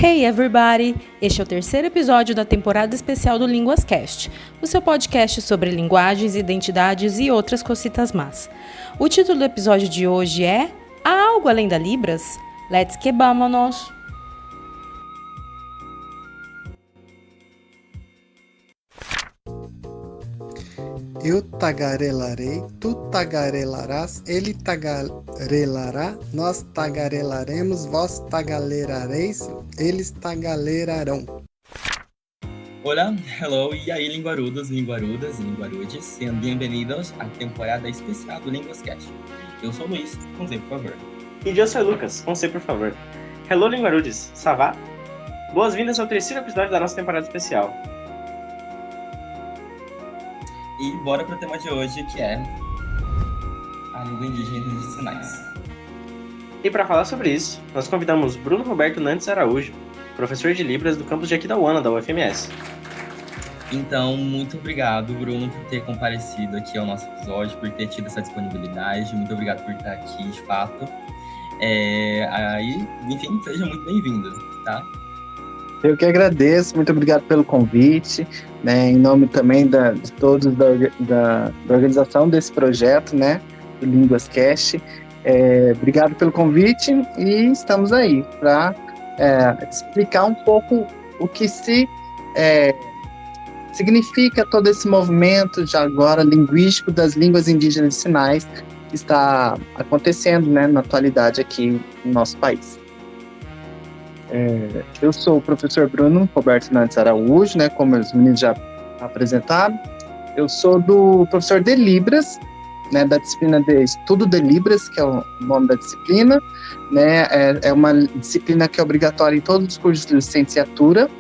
Hey everybody! Este é o terceiro episódio da temporada especial do LínguasCast, o seu podcast sobre linguagens, identidades e outras cositas más. O título do episódio de hoje é Há algo além da Libras? Let's que vámonos! Eu tagarelarei, tu tagarelarás, ele tagarelará, nós tagarelaremos, vós tagarelareis, eles tagarelarão. Hola, hello, e aí linguarudos, linguarudas e linguarudes, sejam bem-vindos à temporada especial do LínguasCast. Eu sou o Luiz, com Z, por favor. E eu sou o Lucas, com C, por favor. Hello, linguarudes, ça va? Boas-vindas ao terceiro episódio da nossa temporada especial. E bora pro tema de hoje, que é a língua indígena de sinais. E para falar sobre isso, nós convidamos Bruno Roberto Nantes Araújo, professor de Libras do campus de Aquidauana, da UFMS. Então, muito obrigado, Bruno, por ter comparecido aqui ao nosso episódio, por ter tido essa disponibilidade. Muito obrigado por estar aqui, de fato. Enfim, seja muito bem-vindo, tá? Eu que agradeço, muito obrigado pelo convite, né, em nome também de todos da organização desse projeto, né, do LínguasCast. Obrigado pelo convite e estamos aí para explicar um pouco o que significa todo esse movimento de agora linguístico das línguas indígenas de sinais que está acontecendo, né, na atualidade aqui no nosso país. Eu sou o professor Bruno Roberto Nantes Araújo, né, como os meninos já apresentaram. Eu sou do professor de Libras, né, da disciplina de Estudo de Libras, que é o nome da disciplina, né, é uma disciplina que é obrigatória em todos os cursos de licenciatura.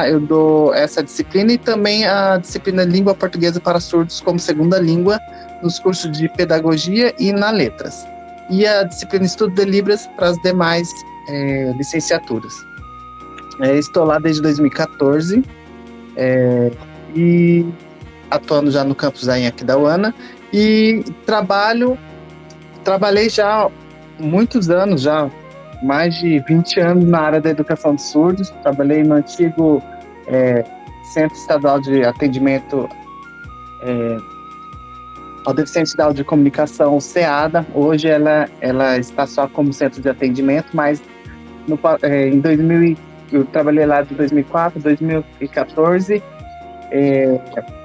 Eu dou essa disciplina e também a disciplina Língua Portuguesa para Surdos como segunda língua nos cursos de Pedagogia e na Letras. E a disciplina Estudo de Libras para as demais licenciaturas. Estou lá desde 2014 e atuando já no campus aí em Aquidauana e trabalhei já muitos anos, já mais de 20 anos na área da educação de surdos. Trabalhei no antigo Centro Estadual de Atendimento ao Deficiente da Audiocomunicação, CEADA. Hoje ela está só como centro de atendimento, mas em 2000, eu trabalhei lá de 2004 a 2014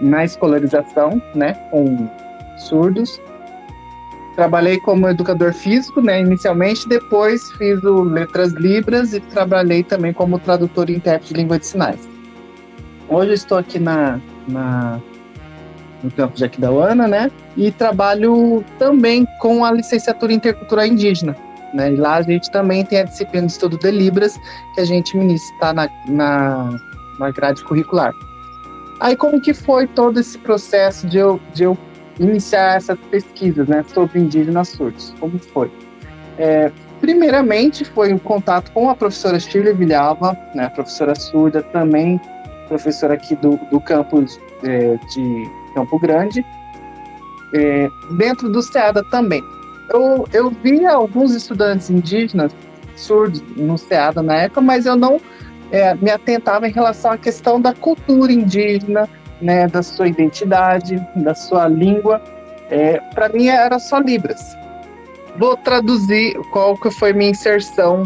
na escolarização, né, com surdos. Trabalhei como educador físico, né, inicialmente, depois fiz o Letras Libras e trabalhei também como tradutor e intérprete de língua de sinais. Hoje eu estou aqui no campus de Aquidauana, né, e trabalho também com a licenciatura em intercultural indígena, né, e lá a gente também tem a disciplina de estudo de Libras, que a gente ministra na grade curricular. Aí como que foi todo esse processo de eu iniciar essas pesquisas, né, sobre indígenas surdos? Como foi? Primeiramente foi um contato com a professora Shirley Vilhava, né, professora surda, também professora aqui do campus de Campo Grande, dentro do CEADA também. Eu via alguns estudantes indígenas surdos no CEADA na época, mas eu não me atentava em relação à questão da cultura indígena, né, da sua identidade, da sua língua. Para mim era só Libras. Vou traduzir qual que foi minha inserção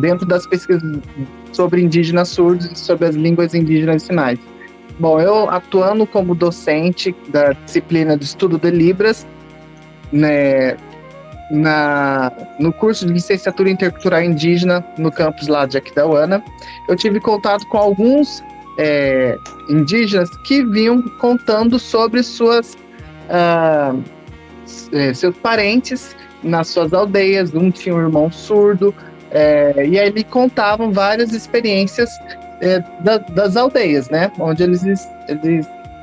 dentro das pesquisas sobre indígenas surdos e sobre as línguas indígenas de sinais. Bom, eu atuando como docente da disciplina de estudo de Libras, né, no curso de licenciatura intercultural indígena no campus lá de Aquidauana, eu tive contato com alguns indígenas que vinham contando sobre seus parentes nas suas aldeias. Um tinha um irmão surdo, e aí ele contavam várias experiências das aldeias, né, onde eles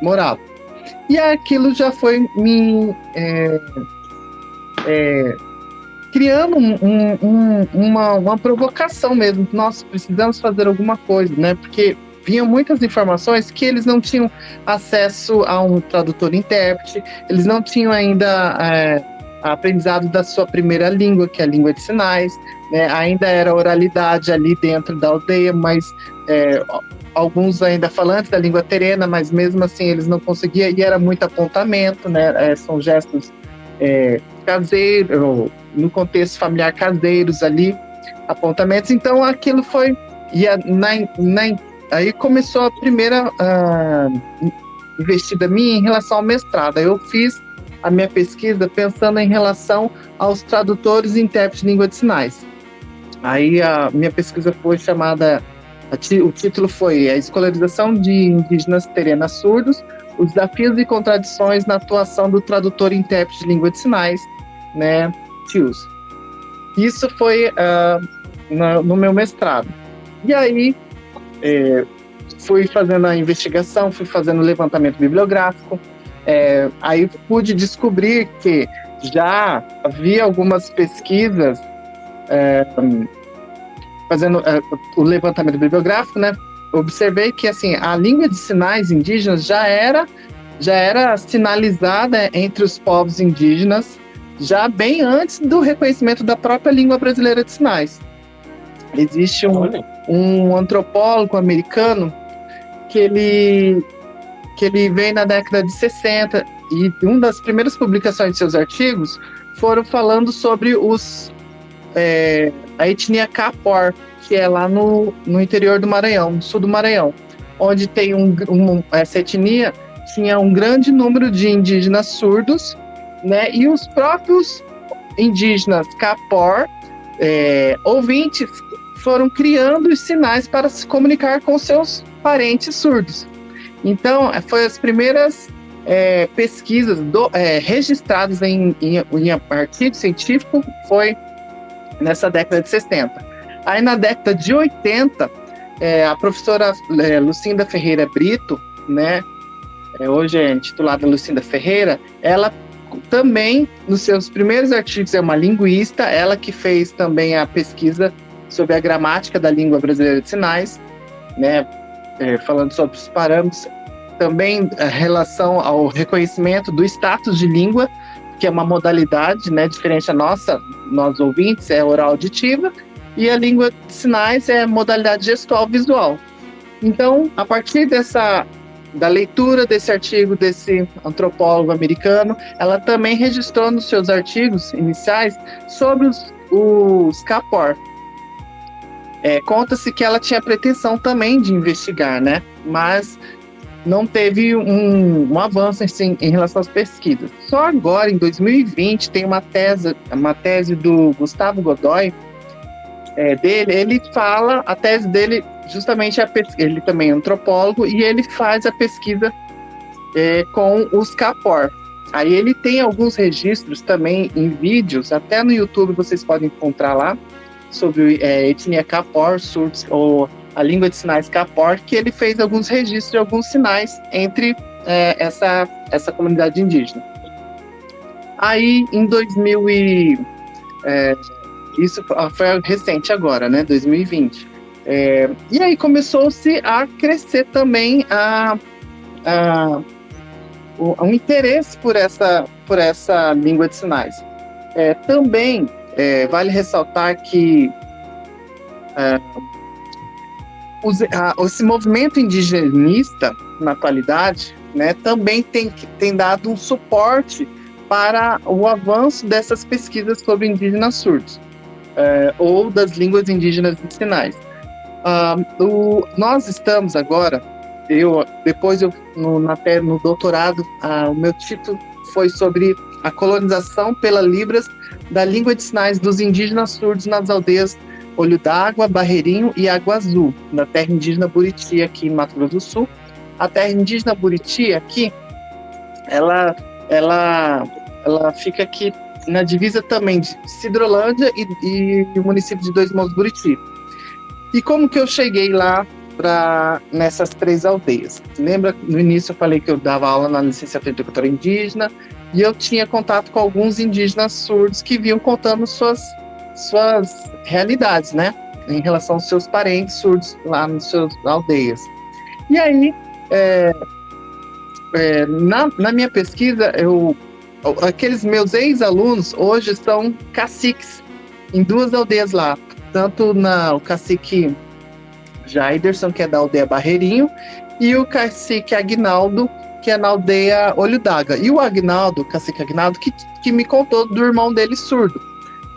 moravam. E aquilo já foi me criando uma provocação mesmo. Nós precisamos fazer alguma coisa, né, porque vinham muitas informações que eles não tinham acesso a um tradutor e intérprete, eles não tinham ainda aprendizado da sua primeira língua, que é a língua de sinais, né? Ainda era oralidade ali dentro da aldeia, mas alguns ainda falantes da língua terena, mas mesmo assim eles não conseguiam, e era muito apontamento, né? São gestos caseiros, no contexto familiar caseiros ali, apontamentos. Então aquilo foi... Aí começou a primeira investida minha em relação ao mestrado. Eu fiz a minha pesquisa pensando em relação aos tradutores e intérpretes de língua de sinais. Aí a minha pesquisa foi chamada, o título foi A Escolarização de Indígenas Terenas Surdos, os desafios e contradições na atuação do tradutor e intérprete de língua de sinais, né, TILS. Isso foi no meu mestrado. E aí fui fazendo a investigação, fui fazendo o levantamento bibliográfico, aí pude descobrir que já havia algumas pesquisas fazendo o levantamento bibliográfico, né? Observei que assim, a língua de sinais indígenas já era sinalizada entre os povos indígenas já bem antes do reconhecimento da própria língua brasileira de sinais. Existe um antropólogo americano que ele veio na década de 60 e uma das primeiras publicações de seus artigos foram falando sobre a etnia Kapor, que é lá no interior do Maranhão, no sul do Maranhão, onde tem essa etnia tinha um grande número de indígenas surdos, né? E os próprios indígenas Kapor, ouvintes, foram criando os sinais para se comunicar com seus parentes surdos. Então, foi as primeiras pesquisas registradas em artigo científico, foi nessa década de 60. Aí, na década de 80, a professora Lucinda Ferreira Brito, né, hoje é intitulada Lucinda Ferreira, ela também, nos seus primeiros artigos, é uma linguista, ela que fez também a pesquisa sobre a gramática da língua brasileira de sinais, né, falando sobre os parâmetros, também a relação ao reconhecimento do status de língua, que é uma modalidade, né, diferente a nossa, nós ouvintes, é oral auditiva, e a língua de sinais é modalidade gestual visual. Então, a partir da leitura desse artigo desse antropólogo americano, ela também registrou nos seus artigos iniciais sobre os Kapor. Conta-se que ela tinha pretensão também de investigar, né? Mas não teve um avanço em relação às pesquisas. Só agora, em 2020, tem uma tese do Gustavo Godoy, ele fala, a tese dele justamente ele também é antropólogo, e ele faz a pesquisa com os Kapor. Aí ele tem alguns registros também em vídeos, até no YouTube vocês podem encontrar lá, sobre etnia Kapor, surdos, ou a língua de sinais Kapor, que ele fez alguns registros de alguns sinais entre essa comunidade indígena. Aí, em 2000 isso foi recente agora, né, 2020. E aí começou-se a crescer também o interesse por essa língua de sinais. Também vale ressaltar que esse movimento indigenista, na atualidade, né, também tem dado um suporte para o avanço dessas pesquisas sobre indígenas surdos, ou das línguas indígenas de sinais. Nós estamos agora, no doutorado, o meu título foi sobre a colonização pela Libras da língua de sinais dos indígenas surdos nas aldeias Olho d'Água, Barreirinho e Água Azul, na terra indígena Buriti, aqui em Mato Grosso do Sul. A terra indígena Buriti, aqui, ela fica aqui na divisa também de Sidrolândia e o município de Dois Morros, Buriti. E como que eu cheguei lá nessas 3 aldeias? Lembra, no início eu falei que eu dava aula na licenciatura de cultura indígena, e eu tinha contato com alguns indígenas surdos que vinham contando suas realidades, né, em relação aos seus parentes surdos lá nas suas aldeias. E aí, na minha pesquisa, eu aqueles meus ex-alunos hoje são caciques em 2 aldeias lá, tanto o cacique Jaiderson, que é da aldeia Barreirinho, e o cacique Agnaldo, que é na aldeia Olho d'Água. E o Agnaldo, o cacique Agnaldo, que me contou do irmão dele surdo.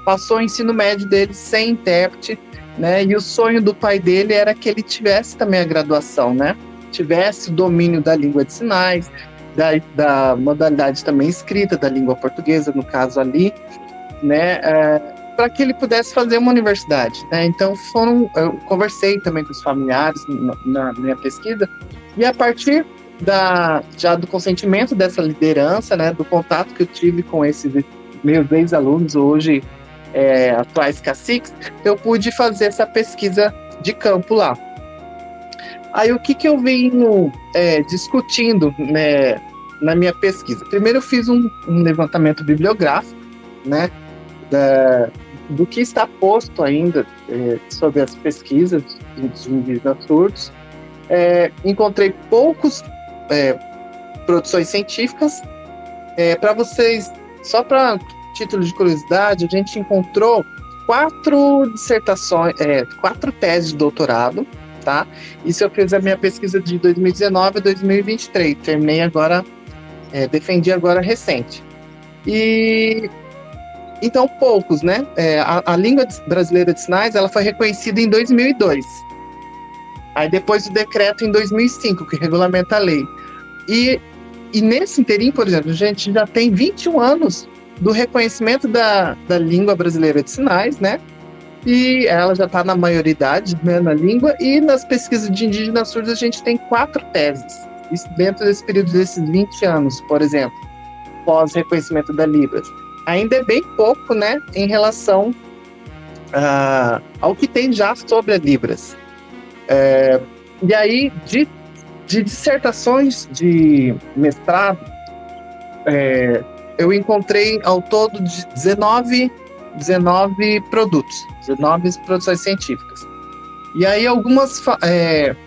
Passou o ensino médio dele sem intérprete, né? E o sonho do pai dele era que ele tivesse também a graduação, né? Tivesse o domínio da língua de sinais, da modalidade também escrita, da língua portuguesa, no caso ali, né? Para que ele pudesse fazer uma universidade, né? Então eu conversei também com os familiares na minha pesquisa, e a partir já do consentimento dessa liderança, né, do contato que eu tive com esses meus ex-alunos, hoje atuais caciques, eu pude fazer essa pesquisa de campo lá. Aí o que eu venho discutindo, né, na minha pesquisa? Primeiro eu fiz um levantamento bibliográfico, né, do que está posto ainda sobre as pesquisas de indígenas surdos. Encontrei poucos produções científicas. Para vocês, só para título de curiosidade, a gente encontrou 4 dissertações, 4 teses de doutorado, tá? Isso eu fiz a minha pesquisa de 2019 a 2023, terminei agora, defendi agora recente. E então poucos, né? A língua brasileira de sinais, ela foi reconhecida em 2002. Aí depois o decreto em 2005, que regulamenta a lei. E nesse inteirinho, por exemplo, a gente já tem 21 anos do reconhecimento da língua brasileira de sinais, né? E ela já está na maioridade, né, na língua, e nas pesquisas de indígenas surdos a gente tem 4 teses. Isso dentro desse período desses 20 anos, por exemplo, pós-reconhecimento da Libras. Ainda é bem pouco, né, em relação ao que tem já sobre a Libras. E aí, de dissertações de mestrado, eu encontrei ao todo 19 produtos, 19 produções científicas. E aí algumas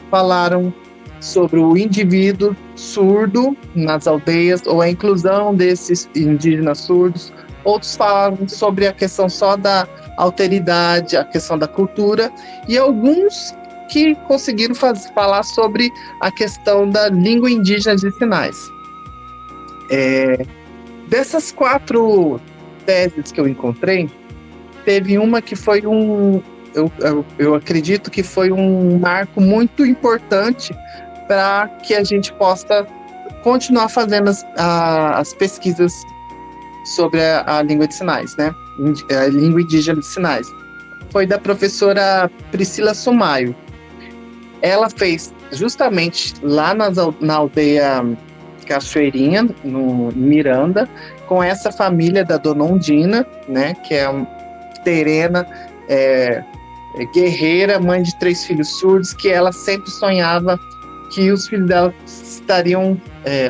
falaram sobre o indivíduo surdo nas aldeias, ou a inclusão desses indígenas surdos. Outros falaram sobre a questão só da alteridade, a questão da cultura, e alguns que conseguiram falar sobre a questão da língua indígena de sinais. Dessas 4 teses que eu encontrei, teve uma que foi eu acredito que foi um marco muito importante para que a gente possa continuar fazendo as pesquisas sobre a língua de sinais, né? A língua indígena de sinais. Foi da professora Priscila Sumaio. Ela fez justamente lá na aldeia Cachoeirinha, no Miranda, com essa família da Dona Ondina, né, que é terena, guerreira, mãe de 3 filhos surdos, que ela sempre sonhava que os filhos dela estariam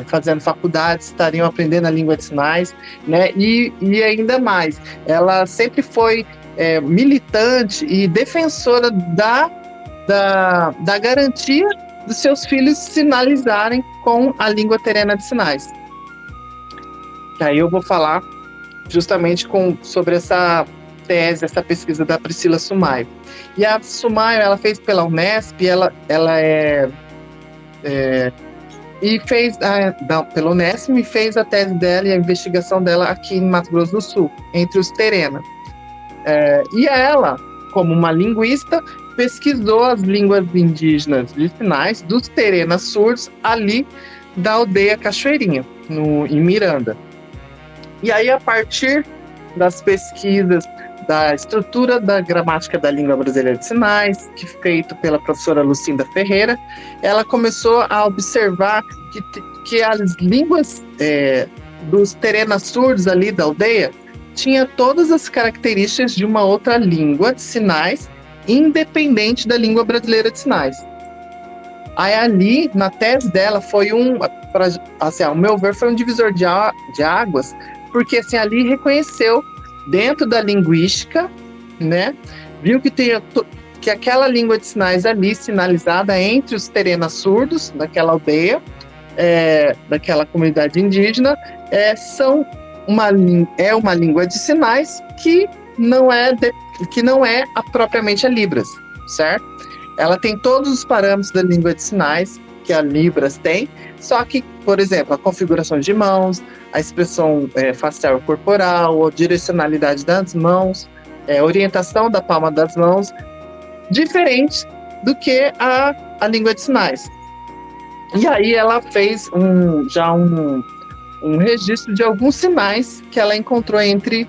fazendo faculdade, estariam aprendendo a língua de sinais, né, e ainda mais, ela sempre foi militante e defensora da garantia dos seus filhos sinalizarem com a língua terena de sinais. Aí eu vou falar justamente sobre essa tese, essa pesquisa da Priscila Sumaio. E a Sumaio, ela fez pela Unesp, e fez pela Unesp, e fez a tese dela e a investigação dela aqui em Mato Grosso do Sul, entre os Terena. E ela, como uma linguista, pesquisou as línguas indígenas de sinais dos Terena surdos ali da aldeia Cachoeirinha, em Miranda. E aí, a partir das pesquisas da estrutura da gramática da língua brasileira de sinais, que feito pela professora Lucinda Ferreira, ela começou a observar que as línguas dos Terena surdos ali da aldeia tinha todas as características de uma outra língua de sinais, independente da língua brasileira de sinais. Aí ali, na tese dela, foi ao meu ver, foi um divisor de águas, porque assim, ali reconheceu, dentro da linguística, né, viu que aquela língua de sinais ali, sinalizada entre os Terena surdos, daquela aldeia, daquela comunidade indígena, são é uma língua de sinais que não é propriamente a Libras, certo? Ela tem todos os parâmetros da língua de sinais que a Libras tem, só que, por exemplo, a configuração de mãos, a expressão facial e corporal, a direcionalidade das mãos, a orientação da palma das mãos, diferente do que a língua de sinais. E aí ela fez um registro de alguns sinais que ela encontrou entre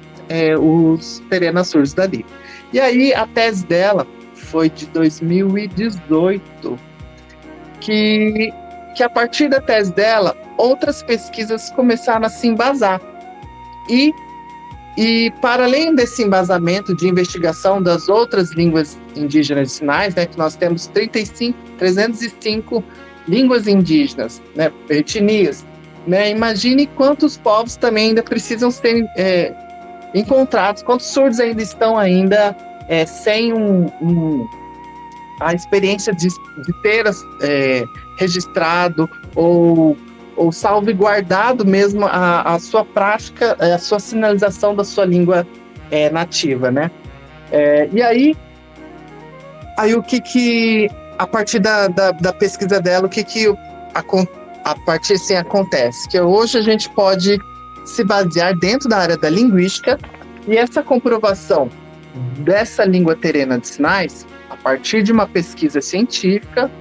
os terenas surdos dali. E aí a tese dela foi de 2018, que a partir da tese dela, outras pesquisas começaram a se embasar. E para além desse embasamento de investigação das outras línguas indígenas de sinais, né, que nós temos 305 línguas indígenas, né, etnias, né, imagine quantos povos também ainda precisam ser encontrados, quantos surdos ainda estão ainda sem a experiência de ter registrado ou salvaguardado mesmo a sua prática, a sua sinalização da sua língua nativa, né? E aí o que a partir da pesquisa dela, a partir assim acontece? Que hoje a gente pode se basear dentro da área da linguística, e essa comprovação dessa língua terena de sinais, a partir de uma pesquisa científica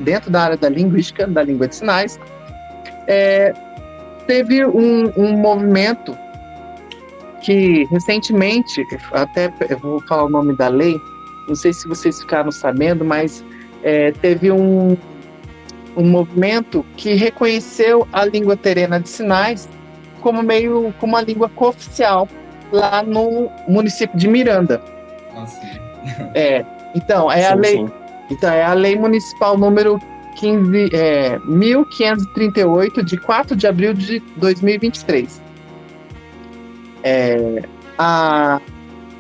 dentro da área da linguística, da língua de sinais, teve um movimento que recentemente, até eu vou falar o nome da lei, não sei se vocês ficaram sabendo, mas teve um movimento que reconheceu a língua terena de sinais como uma língua cooficial lá no município de Miranda. Então, a lei municipal número 1538, de 4 de abril de 2023.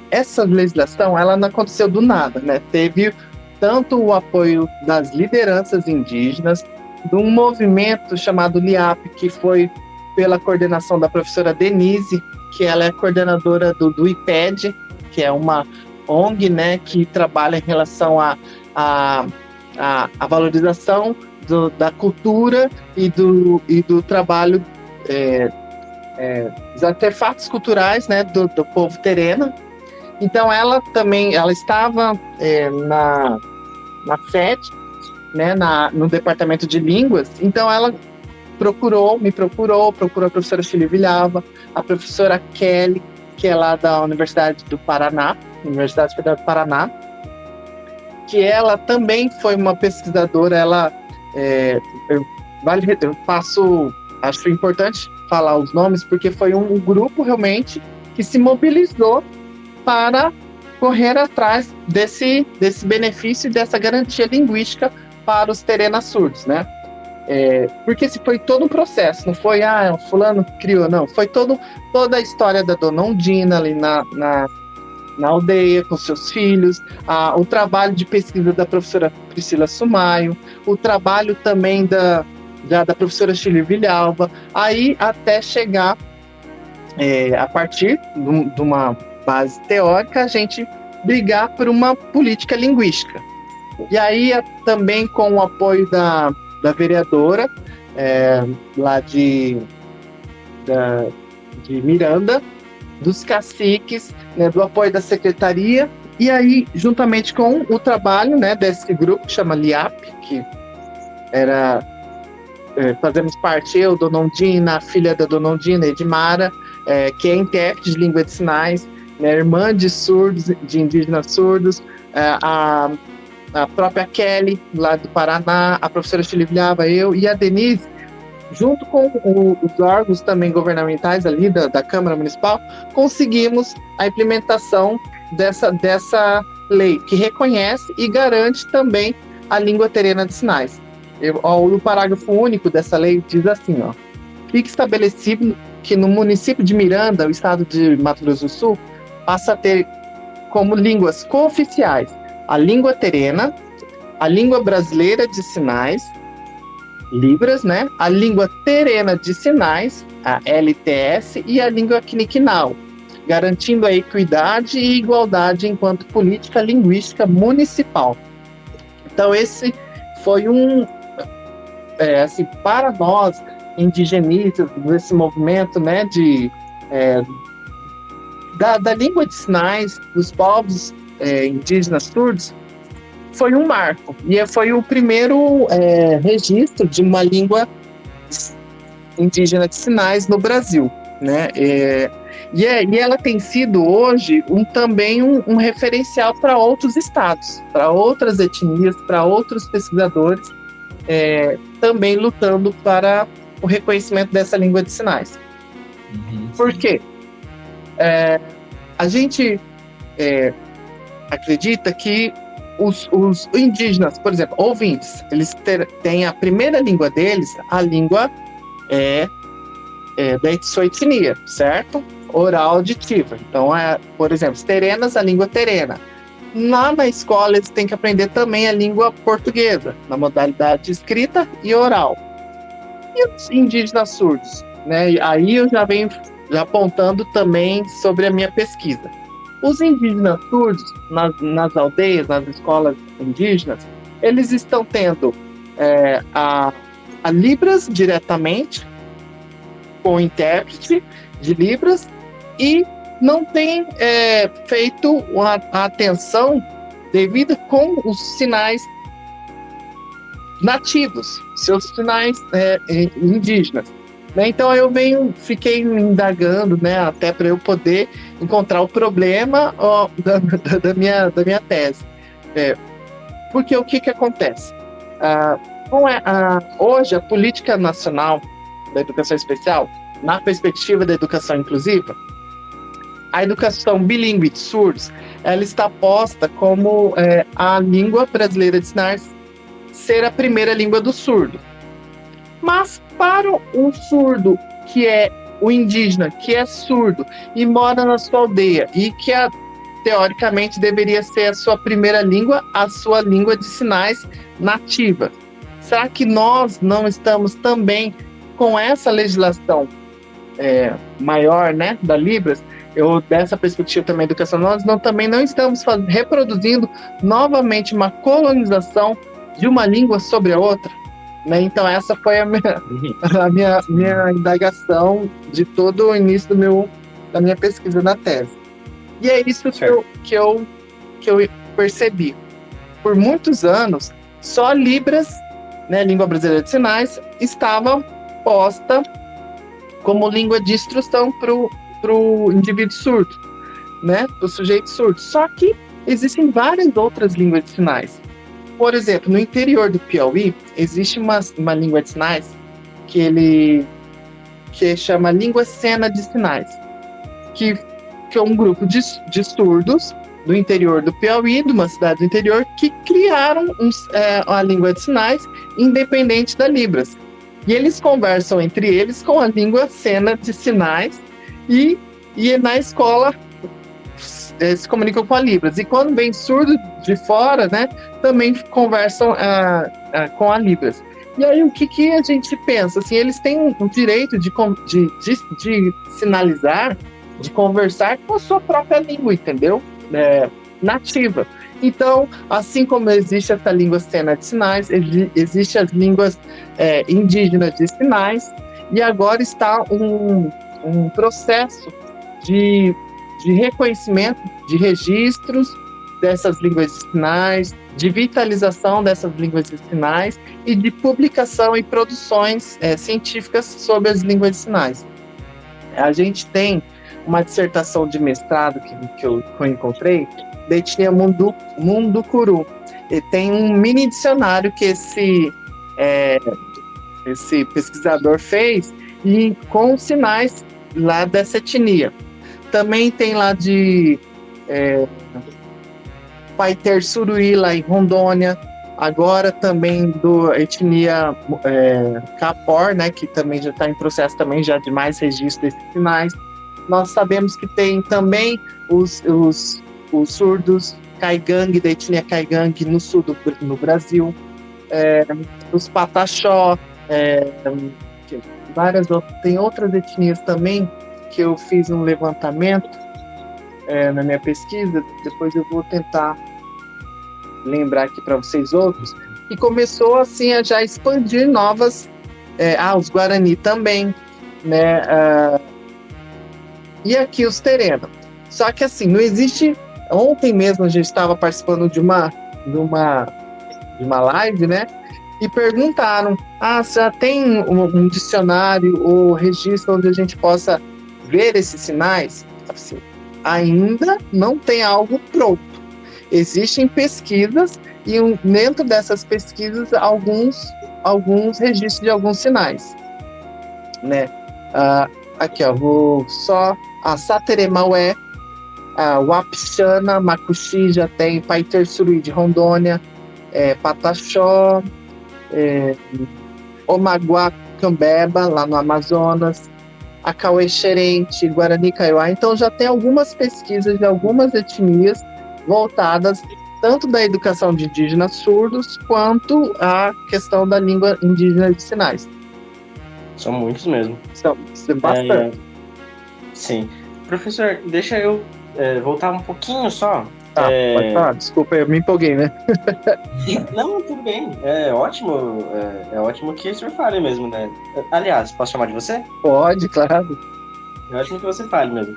Essa legislação, ela não aconteceu do nada, né? Teve tanto o apoio das lideranças indígenas, de um movimento chamado LIAP, que foi pela coordenação da professora Denise, que ela é coordenadora do IPED, que é uma ONG, né, que trabalha em relação à valorização da cultura e do trabalho dos artefatos culturais, né, do povo terena. Então ela estava na FET, né, no departamento de línguas. Então ela me procurou a professora Chile Vilhava, a professora Kelly, que é lá da Universidade do Paraná, Universidade Federal do Paraná, que ela também foi uma pesquisadora. Acho importante falar os nomes, porque foi um grupo realmente que se mobilizou para correr atrás desse benefício e dessa garantia linguística para os terenas surdos, né? Porque foi todo um processo, não foi, fulano criou, não, foi toda a história da Dona Ondina ali na aldeia, com seus filhos, o trabalho de pesquisa da professora Priscila Sumaio, o trabalho também da professora Chile Vilhalva, aí até chegar, a partir de uma base teórica, a gente brigar por uma política linguística. E aí, também com o apoio da vereadora, lá de Miranda, dos caciques, né, do apoio da secretaria, e aí, juntamente com o trabalho, né, desse grupo que chama LIAP, que fazemos parte, eu, Dona Ondina, a filha da Dona Ondina, Edmara, que é intérprete de língua de sinais, né, irmã de surdos, de indígenas surdos, a própria Kelly, lá do Paraná, a professora Chile Vilhava, eu e a Denise, junto com os órgãos também governamentais ali da Câmara Municipal, conseguimos a implementação dessa lei, que reconhece e garante também a língua terena de sinais. O parágrafo único dessa lei diz assim, fica estabelecido que no município de Miranda, o estado de Mato Grosso do Sul, passa a ter como línguas cooficiais a língua terena, a língua brasileira de sinais, Libras, né? A língua terena de sinais, a LTS, e a língua Knicknau, garantindo a equidade e igualdade enquanto política linguística municipal. Então esse foi assim, para nós indigenistas, desse movimento, né, da língua de sinais dos povos indígenas surdos, foi um marco. E foi o primeiro registro de uma língua indígena de sinais no Brasil, né? E ela tem sido hoje também um referencial para outros estados, para outras etnias, para outros pesquisadores, também lutando para o reconhecimento dessa língua de sinais. Por quê? A gente acredita que os indígenas, por exemplo, ouvintes, eles têm a primeira língua deles, a língua da sua etnia, certo? Oral auditiva. Então, por exemplo, os terenas, a língua terena. Lá na escola, eles têm que aprender também a língua portuguesa, na modalidade escrita e oral. E os indígenas surdos, né? Aí eu já venho apontando também sobre a minha pesquisa. Os indígenas surdos, nas aldeias, nas escolas indígenas, eles estão tendo a Libras diretamente, com intérprete de Libras, e não tem feito a atenção devida com os sinais nativos, seus sinais indígenas. Né? Então fiquei me indagando, né, até para eu poder encontrar o problema da minha tese. Porque o que acontece? Hoje a política nacional da educação especial, na perspectiva da educação inclusiva, a educação bilíngue de surdos, ela está posta como a língua brasileira de sinais ser a primeira língua do surdo. Mas para o surdo, que é o indígena, que é surdo e mora na sua aldeia, e que teoricamente deveria ser a sua primeira língua, a sua língua de sinais nativa. Será que nós não estamos também com essa legislação maior, né, da Libras, dessa perspectiva também da educação, nós também não estamos reproduzindo novamente uma colonização de uma língua sobre a outra? Né? Então essa foi a minha indagação de todo o início da minha pesquisa na tese. E é isso que eu percebi. Por muitos anos, só Libras, né, língua brasileira de sinais, estava posta como língua de instrução para o indivíduo surdo, né, para o sujeito surdo. Só que existem várias outras línguas de sinais. Por exemplo, no interior do Piauí, existe uma língua de sinais que chama Língua Sena de Sinais, que é um grupo de surdos do interior do Piauí, de uma cidade do interior, que criaram a língua de sinais independente da Libras. E eles conversam entre eles com a língua Sena de Sinais e na escola se comunicam com a Libras. E quando vem surdo de fora, né, também conversam com a Libras. E aí o que a gente pensa? Assim, eles têm o direito de sinalizar, de conversar com a sua própria língua, entendeu? Nativa. Então, assim como existe essa língua Sena de Sinais, existe as línguas indígenas de sinais, e agora está um processo de reconhecimento, de registros dessas línguas de sinais, de vitalização dessas línguas de sinais e de publicação e produções científicas sobre as línguas de sinais. A gente tem uma dissertação de mestrado que eu encontrei, da etnia Munducuru. E tem um mini dicionário que esse pesquisador fez e com sinais lá dessa etnia. Também tem lá de Paiter Suruí, lá em Rondônia. Agora também do etnia Capor, né, que também já está em processo também já de mais registro desses sinais. Nós sabemos que tem também os surdos Caigangue, da etnia Caigangue, no sul no Brasil. Os Pataxó, Tem outras etnias também que eu fiz um levantamento na minha pesquisa, depois eu vou tentar lembrar aqui para vocês outros, e começou assim a já expandir novas, os Guarani também, né? E aqui os Terena. Só que assim, não existe. Ontem mesmo a gente estava participando de uma live, né? E perguntaram: já tem um dicionário ou registro onde a gente possa ver esses sinais? Assim, ainda não tem algo pronto. Existem pesquisas e dentro dessas pesquisas alguns registros de alguns sinais, né? Aqui, ó, vou só a Sateremaué, Wapixana, Macuxi, já tem Paiterçuruí de Rondônia, Pataxó, Omaguacambeba, lá no Amazonas, Acauê Xerente, Guarani Kaiowá. Então já tem algumas pesquisas de algumas etnias voltadas tanto da educação de indígenas surdos quanto a questão da língua indígena de sinais. São muitos mesmo. São bastante. Sim. Professor, deixa eu voltar um pouquinho só. Pode falar. Desculpa, eu me empolguei, né? Não, tudo bem. É ótimo que o senhor fale mesmo, né? Aliás, posso chamar de você? Pode, claro. É ótimo que você fale mesmo.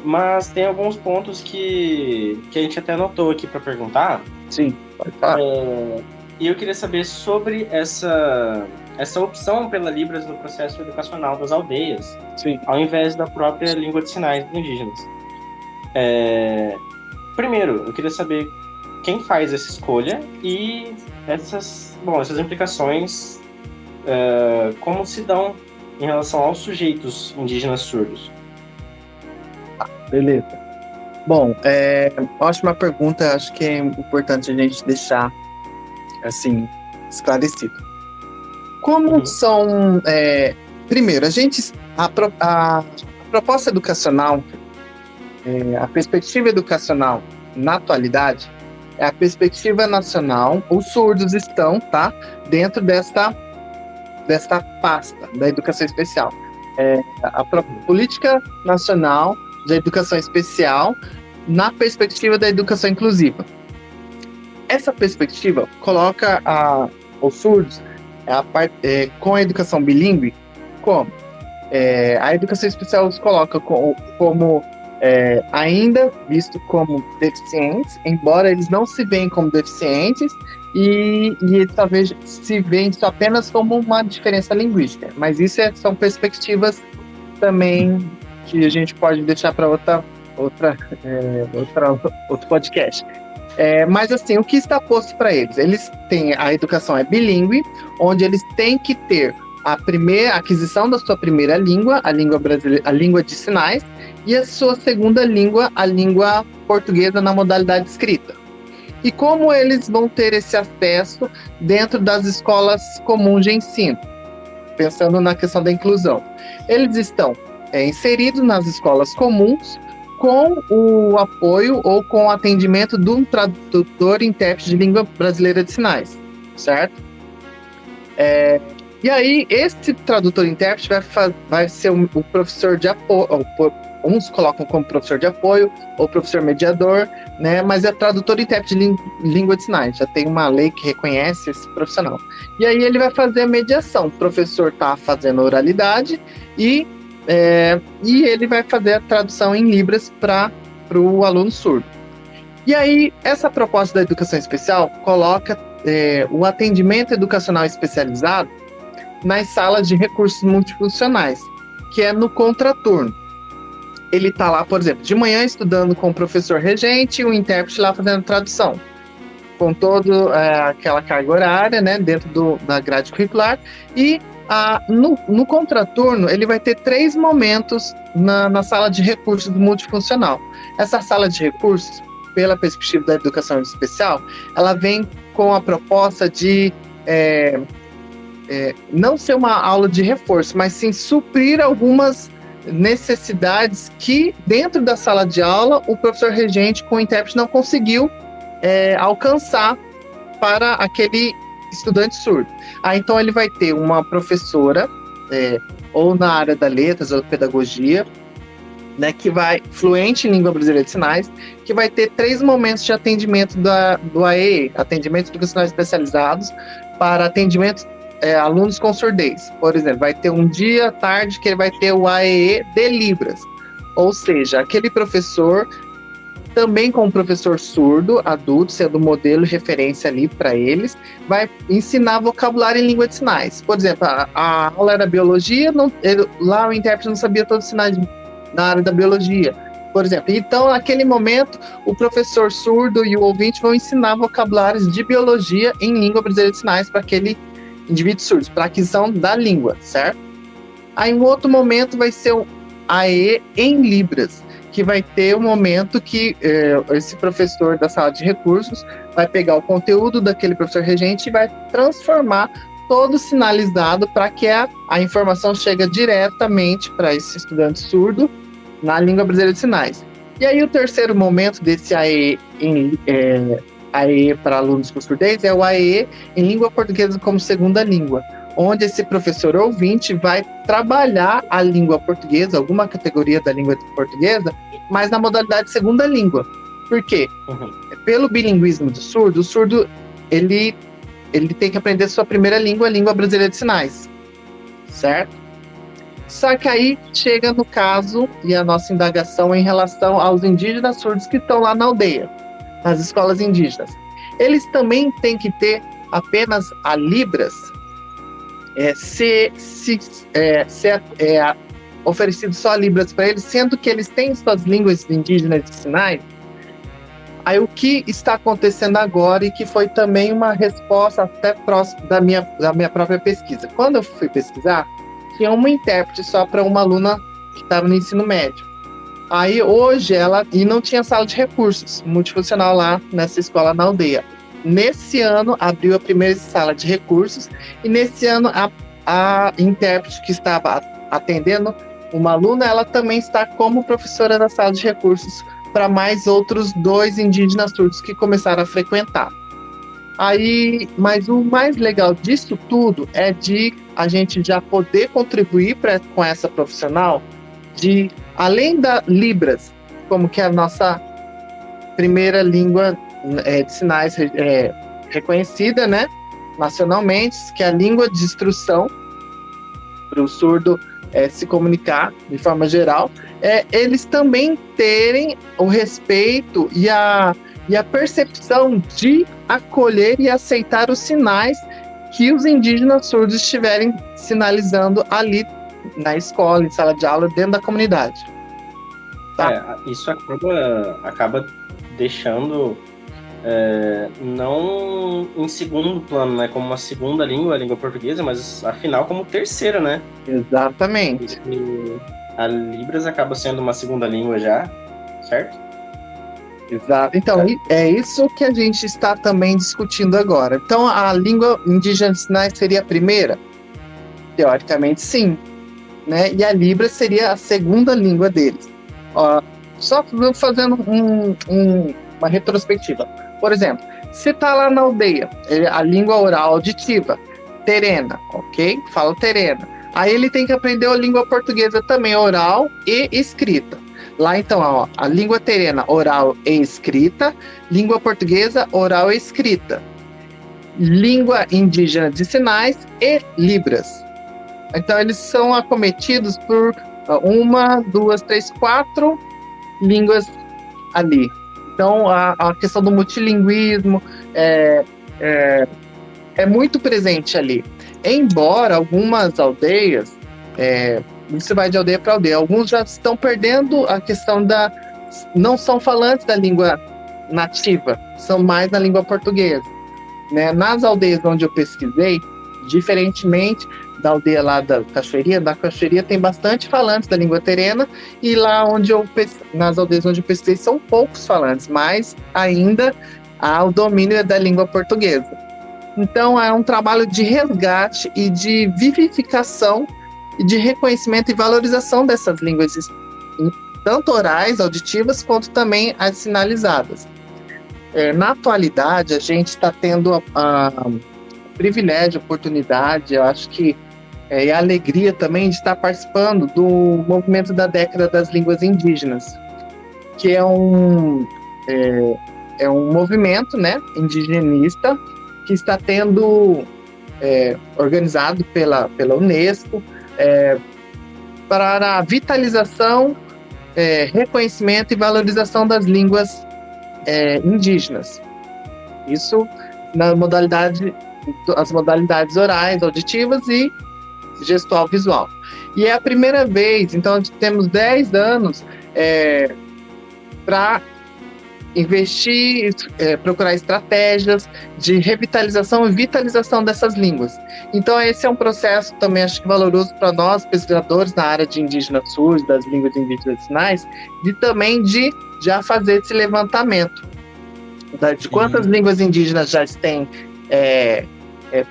Mas tem alguns pontos que a gente até anotou aqui para perguntar. Sim, pode falar. E eu queria saber sobre essa opção pela Libras no processo educacional das aldeias, sim, ao invés da própria língua de sinais indígenas. Primeiro, eu queria saber quem faz essa escolha e essas implicações, como se dão em relação aos sujeitos indígenas surdos. Beleza. Bom, ótima pergunta. Acho que é importante a gente deixar assim esclarecido. Como são... primeiro, a proposta educacional, a perspectiva educacional na atualidade é a perspectiva nacional. Os surdos estão, tá, dentro desta pasta da educação especial. A política nacional da educação especial na perspectiva da educação inclusiva. Essa perspectiva coloca os surdos com a educação bilíngue como? A educação especial os coloca como ainda visto como deficientes, embora eles não se veem como deficientes e talvez se veem só apenas como uma diferença linguística. Mas isso são perspectivas também que a gente pode deixar para outro podcast. Mas assim, o que está posto para eles? Eles têm a educação bilíngue, onde eles têm que ter a aquisição da sua primeira língua, a língua brasileira, a língua de sinais, e a sua segunda língua, a língua portuguesa na modalidade escrita. E como eles vão ter esse acesso dentro das escolas comuns de ensino? Pensando na questão da inclusão. Eles estão inseridos nas escolas comuns com o apoio ou com o atendimento de um tradutor e intérprete de língua brasileira de sinais, certo? E aí, esse tradutor e intérprete vai ser o professor de apoio, uns colocam como professor de apoio ou professor mediador, né? Mas é tradutor e intérprete de língua de sinais, já tem uma lei que reconhece esse profissional. E aí ele vai fazer a mediação, o professor está fazendo oralidade e ele vai fazer a tradução em Libras para o aluno surdo. E aí, essa proposta da educação especial coloca o atendimento educacional especializado nas salas de recursos multifuncionais, que é no contraturno. Ele está lá, por exemplo, de manhã estudando com o professor regente e o intérprete lá fazendo tradução, com toda aquela carga horária, né, dentro da grade curricular. E no contraturno, ele vai ter 3 momentos na sala de recursos multifuncional. Essa sala de recursos, pela perspectiva da educação especial, ela vem com a proposta de não ser uma aula de reforço, mas sim suprir algumas necessidades que, dentro da sala de aula, o professor regente com o intérprete não conseguiu alcançar para aquele estudante surdo. Então ele vai ter uma professora, ou na área da letras ou pedagogia, né, que vai, fluente em língua brasileira de sinais, que vai ter 3 momentos de atendimento do AEE, atendimento educacional especializados para atendimento alunos com surdez. Por exemplo, vai ter um dia à tarde que ele vai ter o AEE de Libras, ou seja, aquele professor, também com um professor surdo, adulto, sendo modelo referência ali para eles, vai ensinar vocabulário em língua de sinais. Por exemplo, a aula era biologia, lá o intérprete não sabia todos os sinais na área da biologia, por exemplo. Então, naquele momento, o professor surdo e o ouvinte vão ensinar vocabulários de biologia em língua brasileira de sinais para aquele indivíduo surdo, para a aquisição da língua, certo? Aí, um outro momento vai ser o AE em Libras, que vai ter um momento que esse professor da sala de recursos vai pegar o conteúdo daquele professor regente e vai transformar todo sinalizado para que a informação chegue diretamente para esse estudante surdo na língua brasileira de sinais. E aí o terceiro momento desse AE para alunos com surdez é o AE em língua portuguesa como segunda língua, onde esse professor ouvinte vai trabalhar a língua portuguesa, alguma categoria da língua portuguesa, mas na modalidade segunda língua. Por quê? Pelo bilinguismo do surdo, o surdo ele tem que aprender sua primeira língua, a língua brasileira de sinais, certo? Só que aí chega no caso e a nossa indagação em relação aos indígenas surdos que estão lá na aldeia, nas escolas indígenas. Eles também têm que ter apenas a Libras, oferecido só a Libras para eles, sendo que eles têm suas línguas indígenas de sinais. Aí o que está acontecendo agora, e que foi também uma resposta até próxima da minha própria pesquisa. Quando eu fui pesquisar, tinha uma intérprete só para uma aluna que estava no ensino médio. Aí hoje e não tinha sala de recursos multifuncional lá nessa escola na aldeia. Nesse ano abriu a primeira sala de recursos, e nesse ano a intérprete que estava atendendo uma aluna, ela também está como professora da sala de recursos para mais outros 2 indígenas surdos que começaram a frequentar. Mas o mais legal disso tudo é de a gente já poder contribuir com essa profissional, de além da Libras, como que é a nossa primeira língua de sinais reconhecida, né, nacionalmente, que é a língua de instrução para o surdo se comunicar de forma geral, eles também terem o respeito e a percepção de acolher e aceitar os sinais que os indígenas surdos estiverem sinalizando ali na escola, em sala de aula, dentro da comunidade. Tá? Isso acaba deixando não em segundo plano, né, como uma segunda língua, a língua portuguesa, mas afinal como terceira, né? Exatamente. E a Libras acaba sendo uma segunda língua já, certo? Exato. Então, é isso que a gente está também discutindo agora. Então, a língua indígena de sinais seria a primeira? Teoricamente, sim. Né? E a Libras seria a segunda língua deles. Só fazendo uma retrospectiva. Por exemplo, se está lá na aldeia, a língua oral auditiva, terena, ok? Fala terena. Aí ele tem que aprender a língua portuguesa também, oral e escrita. Lá então, a língua terena, oral e escrita, língua portuguesa, oral e escrita, língua indígena de sinais e Libras. Então eles são acometidos por 1, 2, 3, 4 línguas ali. Então a questão do multilinguismo é muito presente ali. Embora algumas aldeias, isso vai de aldeia para aldeia, alguns já estão perdendo a questão não são falantes da língua nativa, são mais na língua portuguesa. Né? Nas aldeias onde eu pesquisei, diferentemente da aldeia lá da Cachoeirinha tem bastante falantes da língua terena, e lá nas aldeias onde eu pesquisei são poucos falantes, mas ainda há o domínio da língua portuguesa. Então é um trabalho de resgate e de vivificação e de reconhecimento e valorização dessas línguas, tanto orais, auditivas, quanto também as sinalizadas. Na atualidade, a gente está tendo privilégio, oportunidade, eu acho que e a alegria também de estar participando do movimento da década das línguas indígenas, que é um movimento, né, indigenista que está tendo organizado pela Unesco para a vitalização, reconhecimento e valorização das línguas indígenas. Isso as modalidades orais, auditivas e gestual visual. E é a primeira vez, então temos 10 anos para investir, procurar estratégias de revitalização e vitalização dessas línguas. Então esse é um processo também, acho que valoroso para nós, pesquisadores na área de indígena surdos, das línguas indígenas de sinais, de já fazer esse levantamento de quantas línguas indígenas já têm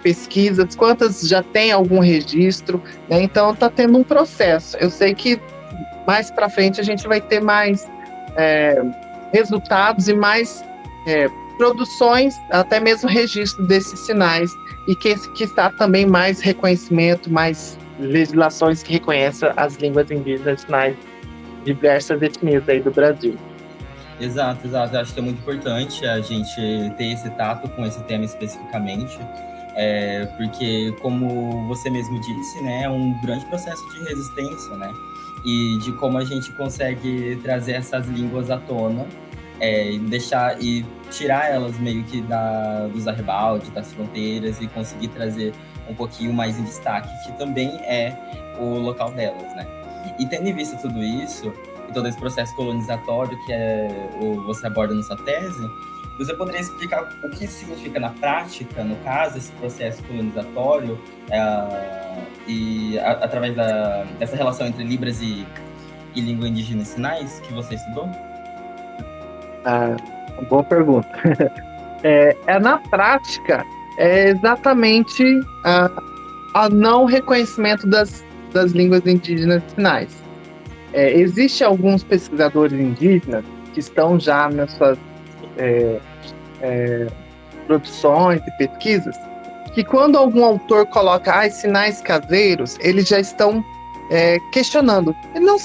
pesquisas, quantas já tem algum registro, né? Então está tendo um processo. Eu sei que mais para frente a gente vai ter mais resultados e mais produções, até mesmo registro desses sinais, e que está também mais reconhecimento, mais legislações que reconheçam as línguas indígenas de sinais de diversas etnias aí do Brasil. Exato. Eu acho que é muito importante a gente ter esse tato com esse tema especificamente, porque, como você mesmo disse, né, é um grande processo de resistência, né, e de como a gente consegue trazer essas línguas à tona, e tirar elas meio que dos arrebaldes, das fronteiras, e conseguir trazer um pouquinho mais em destaque, que também é o local delas, né. E tendo em vista tudo isso, e todo esse processo colonizatório que você aborda na sua tese, você poderia explicar o que significa na prática, no caso, esse processo colonizatório, através dessa relação entre Libras e língua indígena e sinais que você estudou? Boa pergunta. Na prática, é exatamente a não reconhecimento das línguas indígenas de sinais. Existem alguns pesquisadores indígenas que estão já nas suas produções e pesquisas, que quando algum autor coloca sinais caseiros, eles já estão questionando. Eles não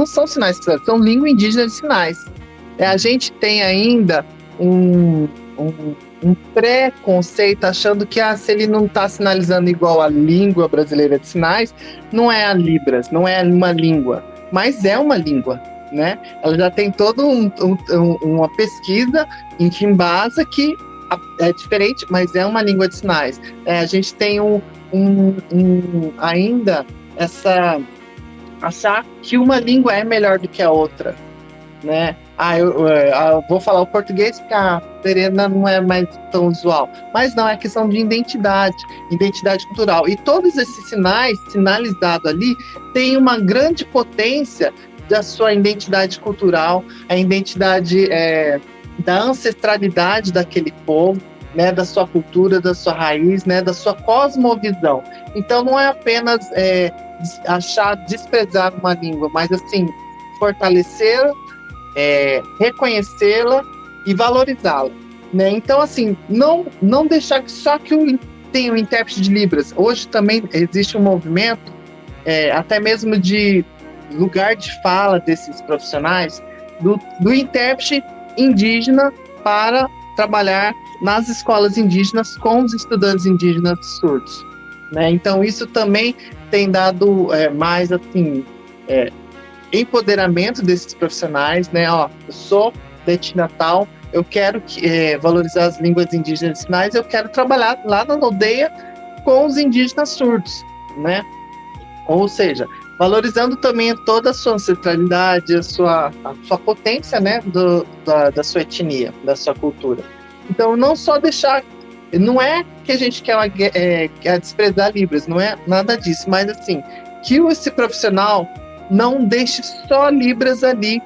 são sinais caseiros, são língua indígena de sinais. A gente tem ainda um pré-conceito achando que se ele não está sinalizando igual a língua brasileira de sinais, não é a Libras, não é uma língua, mas é uma língua, né? Ela já tem toda uma pesquisa em que embasa que é diferente, mas é uma língua de sinais. A gente tem ainda achar que uma língua é melhor do que a outra, né? Eu vou falar o português porque a Serena não é mais tão usual. Mas não, é questão de identidade cultural. E todos esses sinais sinalizados ali têm uma grande potência da sua identidade cultural, a identidade da ancestralidade daquele povo, né, da sua cultura, da sua raiz, né, da sua cosmovisão. Então não é apenas desprezar uma língua, mas assim, fortalecê-la, reconhecê-la e valorizá-la, né? Então, assim, não deixar que só que tem o intérprete de Libras. Hoje também existe um movimento, até mesmo de lugar de fala desses profissionais, do intérprete indígena para trabalhar nas escolas indígenas com os estudantes indígenas surdos, né? Então, isso também tem dado mais, assim, empoderamento desses profissionais, né? Eu sou da etnia tal, eu quero valorizar as línguas indígenas de sinais, eu quero trabalhar lá na aldeia com os indígenas surdos, né? Ou seja, valorizando também toda a sua ancestralidade, a sua potência, né? Da sua etnia, da sua cultura. Então, não só deixar... Não é que a gente quer desprezar Libras, não é nada disso, mas assim, que esse profissional não deixe só Libras ali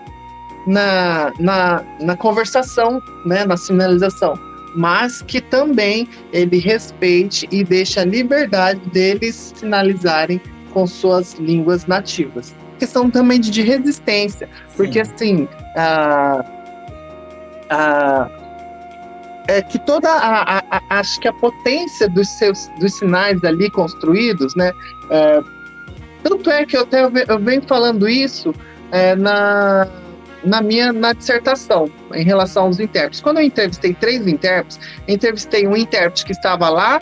na conversação, né, na sinalização, mas que também ele respeite e deixe a liberdade deles sinalizarem com suas línguas nativas. Questão também de resistência, porque assim, que toda acho que a potência dos sinais ali construídos, né? Tanto é que eu venho falando isso na dissertação em relação aos intérpretes. Quando eu entrevistei 3 intérpretes, entrevistei um intérprete que estava lá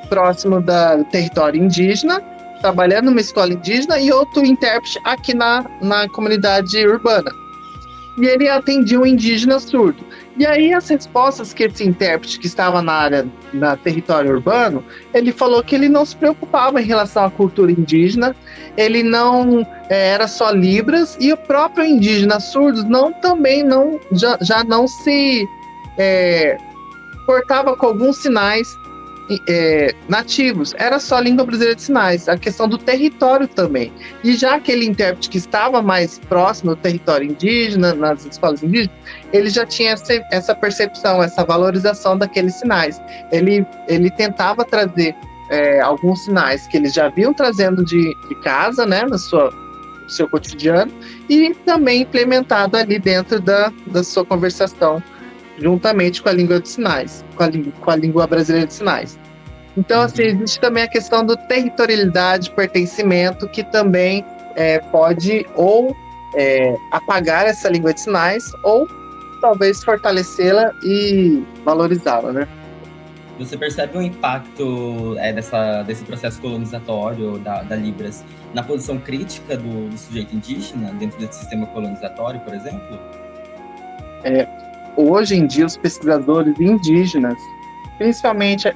próximo do território indígena, trabalhando numa escola indígena, e outro intérprete aqui na comunidade urbana. E ele atendia um indígena surdo. E aí as respostas que esse intérprete que estava na território urbano, ele falou que ele não se preocupava em relação à cultura indígena, ele não era só Libras, e o próprio indígena surdo já não se portava com alguns sinais nativos, era só a língua brasileira de sinais, a questão do território também. E já aquele intérprete que estava mais próximo do território indígena, nas escolas indígenas, ele já tinha essa percepção, essa valorização daqueles sinais. Ele tentava trazer alguns sinais que eles já vinham trazendo de casa, né, no seu cotidiano, e também implementado ali dentro da sua conversação, juntamente com a língua de sinais, com a língua brasileira de sinais. Então, assim, existe também a questão do territorialidade, pertencimento, que também pode ou apagar essa língua de sinais, ou talvez fortalecê-la e valorizá-la, né? Você percebe o impacto desse processo colonizatório da Libras na posição crítica do sujeito indígena dentro desse sistema colonizatório, por exemplo? Hoje em dia, os pesquisadores indígenas, principalmente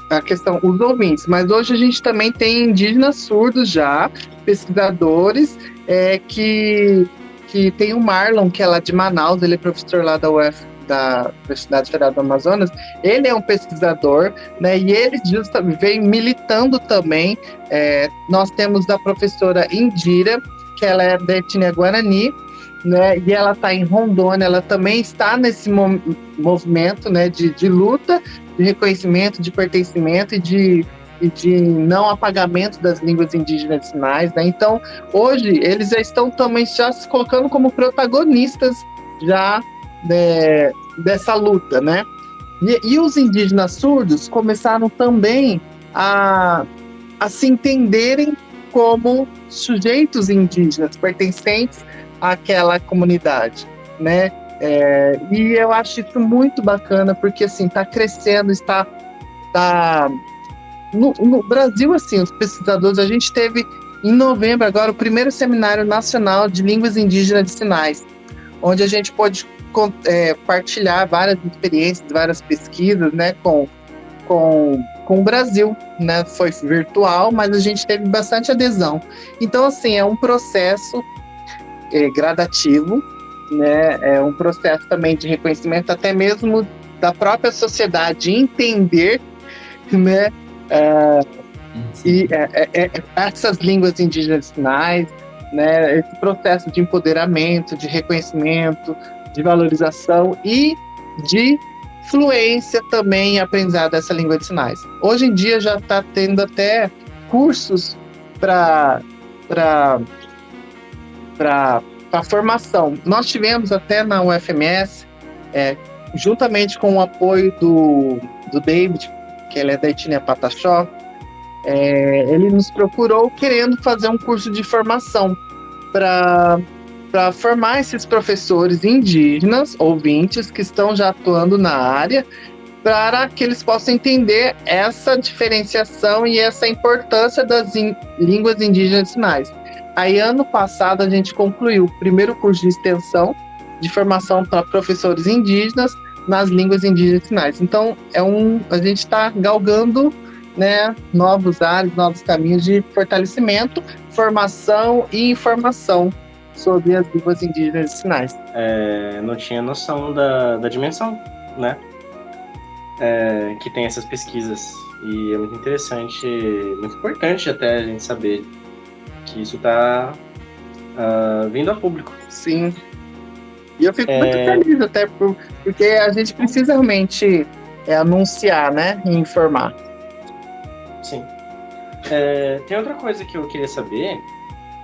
a questão, os ouvintes, mas hoje a gente também tem indígenas surdos já, pesquisadores, que tem o Marlon, que é lá de Manaus, ele é professor lá da Universidade Federal do Amazonas, ele é um pesquisador, né, e ele justamente vem militando também. Nós temos a professora Indira, que ela é da etnia Guarani, né, e ela está em Rondônia, ela também está nesse movimento, né, de luta, de reconhecimento, de pertencimento e de não apagamento das línguas indígenas de sinais, né? Então, hoje, eles já estão também já se colocando como protagonistas já dessa luta, né? E os indígenas surdos começaram também a se entenderem como sujeitos indígenas pertencentes àquela comunidade, né? E eu acho isso muito bacana, porque assim, está crescendo, está no Brasil, assim, os pesquisadores, a gente teve em novembro agora o primeiro Seminário Nacional de Línguas Indígenas de Sinais, onde a gente pôde partilhar várias experiências, várias pesquisas, né, com o Brasil, né? Foi virtual, mas a gente teve bastante adesão. Então, assim, é um processo gradativo, né? É um processo também de reconhecimento, até mesmo da própria sociedade entender, né? Essas línguas indígenas de sinais, né? Esse processo de empoderamento, de reconhecimento, de valorização e de fluência também em aprendizado dessa língua de sinais. Hoje em dia já está tendo até cursos para formação. Nós tivemos até na UFMS, juntamente com o apoio do David, que ele é da etnia Pataxó, ele nos procurou querendo fazer um curso de formação para formar esses professores indígenas, ouvintes, que estão já atuando na área, para que eles possam entender essa diferenciação e essa importância das línguas indígenas de sinais. Aí, ano passado, a gente concluiu o primeiro curso de extensão de formação para professores indígenas nas línguas indígenas de sinais. Então, a gente está galgando, né, novos áreas, novos caminhos de fortalecimento, formação e informação sobre as línguas indígenas de sinais. Não tinha noção da dimensão, né, que tem essas pesquisas. E é muito interessante, muito importante até a gente saber que isso está vindo a público. Sim. E eu fico muito feliz, até porque a gente precisa realmente anunciar, né, e informar. Sim. Tem outra coisa que eu queria saber,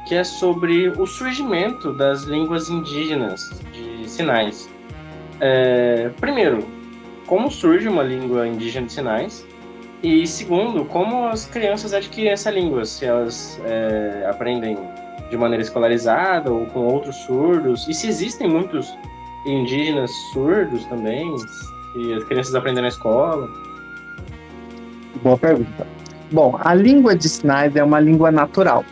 que é sobre o surgimento das línguas indígenas de sinais. Primeiro, como surge uma língua indígena de sinais, e segundo, como as crianças adquirem essa língua, se elas aprendem de maneira escolarizada ou com outros surdos, e se existem muitos indígenas surdos também, e as crianças aprendem na escola. Boa pergunta. Bom, a língua de sinais é uma língua natural.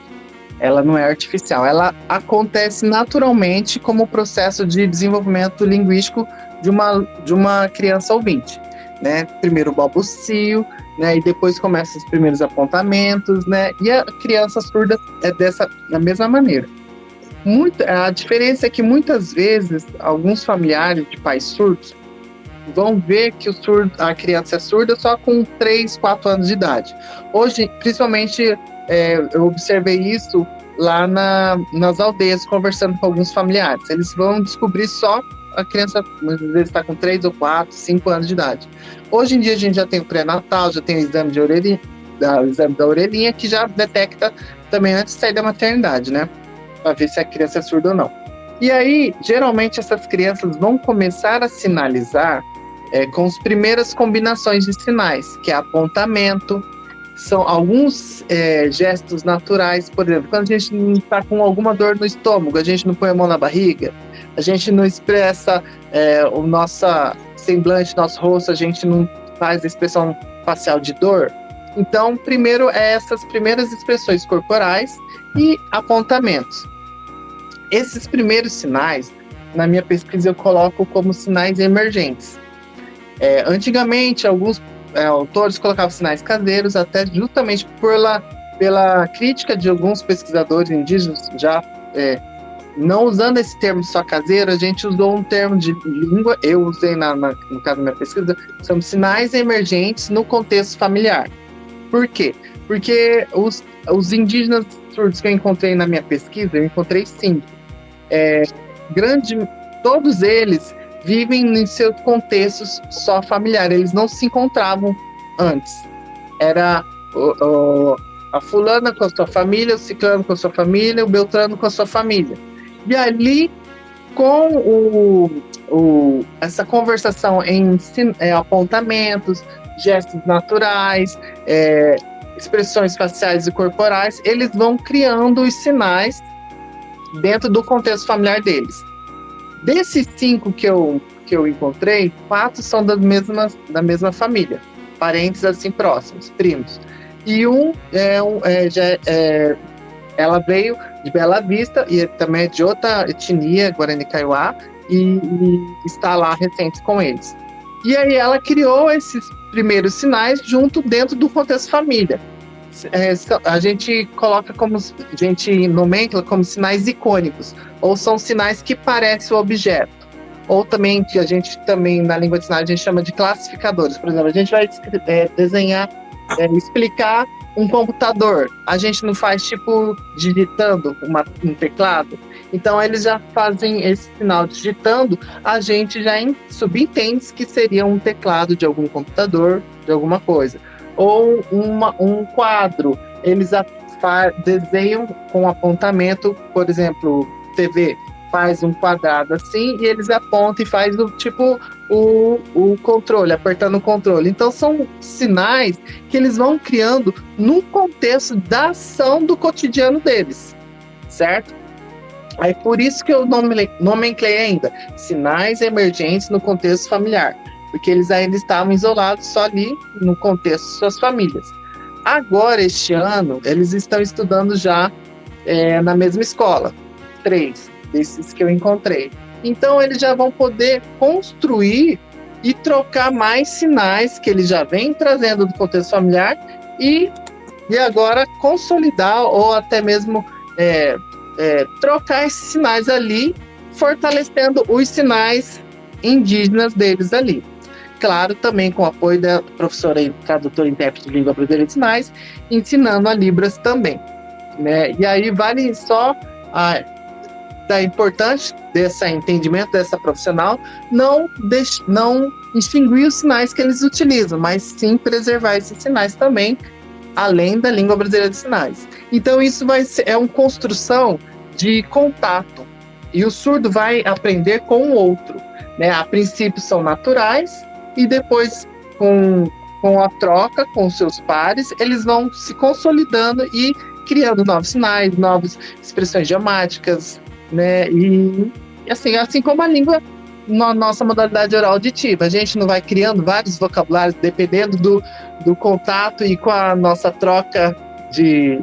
Ela não é artificial. Ela acontece naturalmente como processo de desenvolvimento linguístico de uma criança ouvinte, né? Primeiro o balbucio, né? E depois começam os primeiros apontamentos, né? E a criança surda é da mesma maneira. A diferença é que muitas vezes alguns familiares de pais surdos vão ver que a criança é surda só com 3, 4 anos de idade. Hoje, principalmente, eu observei isso lá nas aldeias, conversando com alguns familiares. Eles vão descobrir só a criança, às vezes, está com 3 ou 4, 5 anos de idade. Hoje em dia, a gente já tem o pré-natal, já tem o exame da orelhinha, que já detecta também antes de sair da maternidade, né? Para ver se a criança é surda ou não. E aí, geralmente, essas crianças vão começar a sinalizar com as primeiras combinações de sinais, que é apontamento, são alguns gestos naturais. Por exemplo, quando a gente não está com alguma dor no estômago, a gente não põe a mão na barriga, a gente não expressa o nosso semblante, nosso rosto, a gente não faz a expressão facial de dor. Então, primeiro essas primeiras expressões corporais e apontamentos. Esses primeiros sinais, na minha pesquisa, eu coloco como sinais emergentes. Antigamente, alguns autores colocavam sinais caseiros, até justamente pela crítica de alguns pesquisadores indígenas, já não usando esse termo só caseiro, a gente usou um termo de língua, eu usei no caso da minha pesquisa, são sinais emergentes no contexto familiar. Por quê? Porque os indígenas surdos que eu encontrei na minha pesquisa, eu encontrei 5. Todos eles vivem em seus contextos só familiares, eles não se encontravam antes. Era a fulana com a sua família, o ciclano com a sua família, o beltrano com a sua família. E ali, com essa conversação em apontamentos, gestos naturais, expressões faciais e corporais, eles vão criando os sinais dentro do contexto familiar deles. Desses 5 que eu encontrei, 4 são da mesma família, parentes assim próximos, primos. E ela veio de Bela Vista e também é de outra etnia, Guarani Kaiowá, e está lá recente com eles. E aí ela criou esses primeiros sinais dentro do contexto família. A gente nomencla como sinais icônicos, ou são sinais que parecem o objeto, ou também que a gente também na língua de sinais a gente chama de classificadores. Por exemplo, a gente vai desenhar, explicar um computador, a gente não faz tipo digitando um teclado. Então eles já fazem esse sinal digitando, a gente já subentende que seria um teclado de algum computador, de alguma coisa. Ou um quadro, eles desenham com apontamento, por exemplo, TV faz um quadrado assim e eles apontam e faz o controle, apertando o controle. Então são sinais que eles vão criando no contexto da ação do cotidiano deles, certo? Aí por isso que eu nomenclei ainda sinais emergentes no contexto familiar, porque eles ainda estavam isolados só ali no contexto de suas famílias. Agora, este ano, eles estão estudando já na mesma escola, 3 desses que eu encontrei. Então, eles já vão poder construir e trocar mais sinais que eles já vêm trazendo do contexto familiar e agora consolidar ou até mesmo trocar esses sinais ali, fortalecendo os sinais indígenas deles ali. Claro, também com o apoio da professora e tradutora e intérprete de língua brasileira de sinais, ensinando a Libras também, né? E aí vale só da importância desse entendimento dessa profissional, não extinguir os sinais que eles utilizam, mas sim preservar esses sinais também, além da língua brasileira de sinais. Então isso é uma construção de contato, e o surdo vai aprender com o outro, né? A princípio são naturais, e depois, com a troca com seus pares, eles vão se consolidando e criando novos sinais, novas expressões idiomáticas, né? E assim como a língua na nossa modalidade oral auditiva, a gente não vai criando vários vocabulários dependendo do contato e com a nossa troca de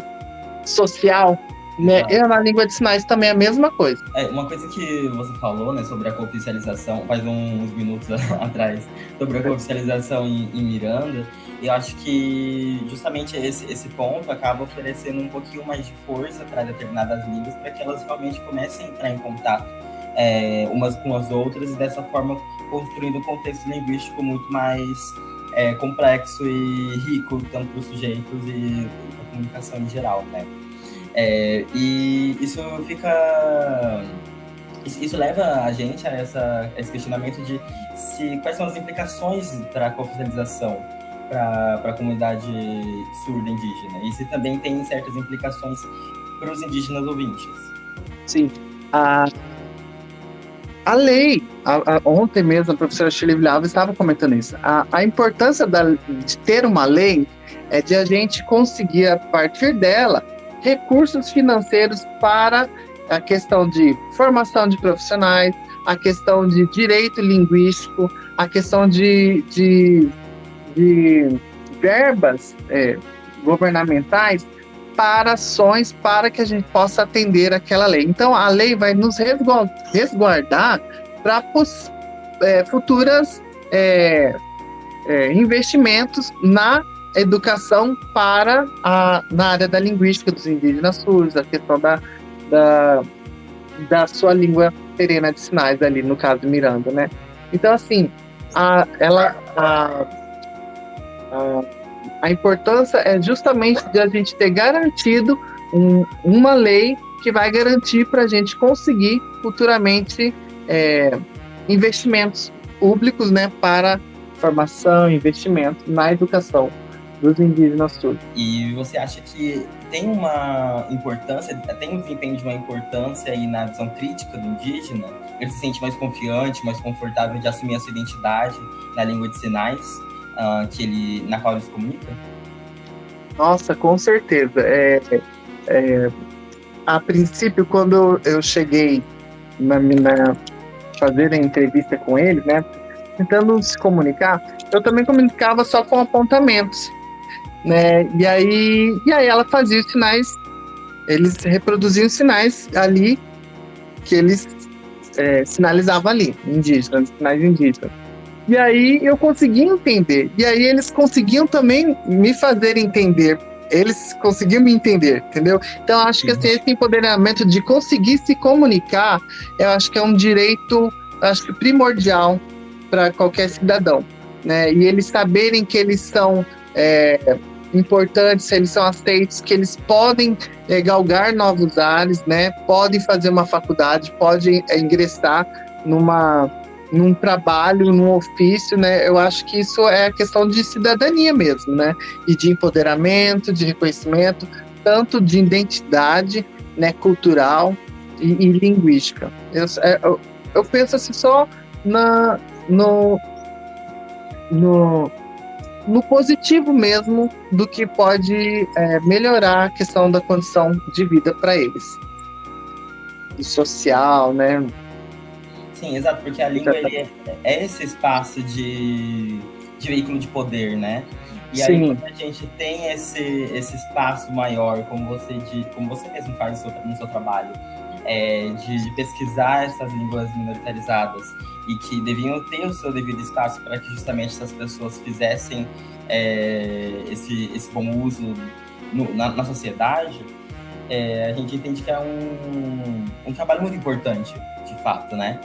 social, né? E na língua de sinais também é a mesma coisa. Uma coisa que você falou, né, sobre a cooficialização, faz uns minutos atrás, sobre a cooficialização em Miranda, eu acho que justamente esse ponto acaba oferecendo um pouquinho mais de força para determinadas línguas, para que elas realmente comecem a entrar em contato umas com as outras, e dessa forma construindo um contexto linguístico muito mais complexo e rico, tanto para os sujeitos e para a comunicação em geral, né? E isso leva a gente a esse questionamento de quais são as implicações para a cooficialização para a comunidade surda indígena, e se também tem certas implicações para os indígenas ouvintes. Sim. A lei, ontem mesmo a professora Shirley Villalva estava comentando isso, a importância de ter uma lei é de a gente conseguir, a partir dela, recursos financeiros para a questão de formação de profissionais, a questão de direito linguístico, a questão de verbas governamentais para ações para que a gente possa atender aquela lei. Então, a lei vai nos resguardar para futuras investimentos na educação na área da linguística dos indígenas surdos, a questão da sua língua terena de sinais ali, no caso de Miranda, né? Então, assim, a importância é justamente de a gente ter garantido uma lei que vai garantir para a gente conseguir futuramente investimentos públicos, né, para formação e investimento na educação dos indígenas surdos. E você acha que tem uma importância, tem um desempenho de uma importância aí na visão crítica do indígena? Ele se sente mais confiante, mais confortável de assumir a sua identidade na língua de sinais na qual ele se comunica? Nossa, com certeza. A princípio, quando eu cheguei fazer a entrevista com ele, né, tentando se comunicar, eu também comunicava só com apontamentos, né? E aí ela fazia os sinais, eles reproduziam os sinais ali que eles sinalizavam ali, sinais indígenas. E aí eu conseguia entender. E aí eles conseguiam também me fazer entender. Eles conseguiam me entender, entendeu? Então, acho que assim, esse empoderamento de conseguir se comunicar, eu acho que é um direito, primordial para qualquer cidadão, né? E eles saberem que eles são importantes, eles são aceitos, que eles podem galgar novos ares, né? Podem fazer uma faculdade, podem ingressar num trabalho, num ofício, né? Eu acho que isso é a questão de cidadania mesmo, né? E de empoderamento, de reconhecimento, tanto de identidade, né, cultural e linguística. Eu penso assim só no positivo mesmo do que pode melhorar a questão da condição de vida para eles. E social, né? Sim, exato, porque a língua é esse espaço de veículo de poder, né? E aí, quando a gente tem esse espaço maior, como você mesmo faz no seu trabalho, de pesquisar essas línguas minoritarizadas e que deviam ter o seu devido espaço para que justamente essas pessoas fizessem esse bom uso na sociedade, a gente entende que é um trabalho muito importante, de fato, né?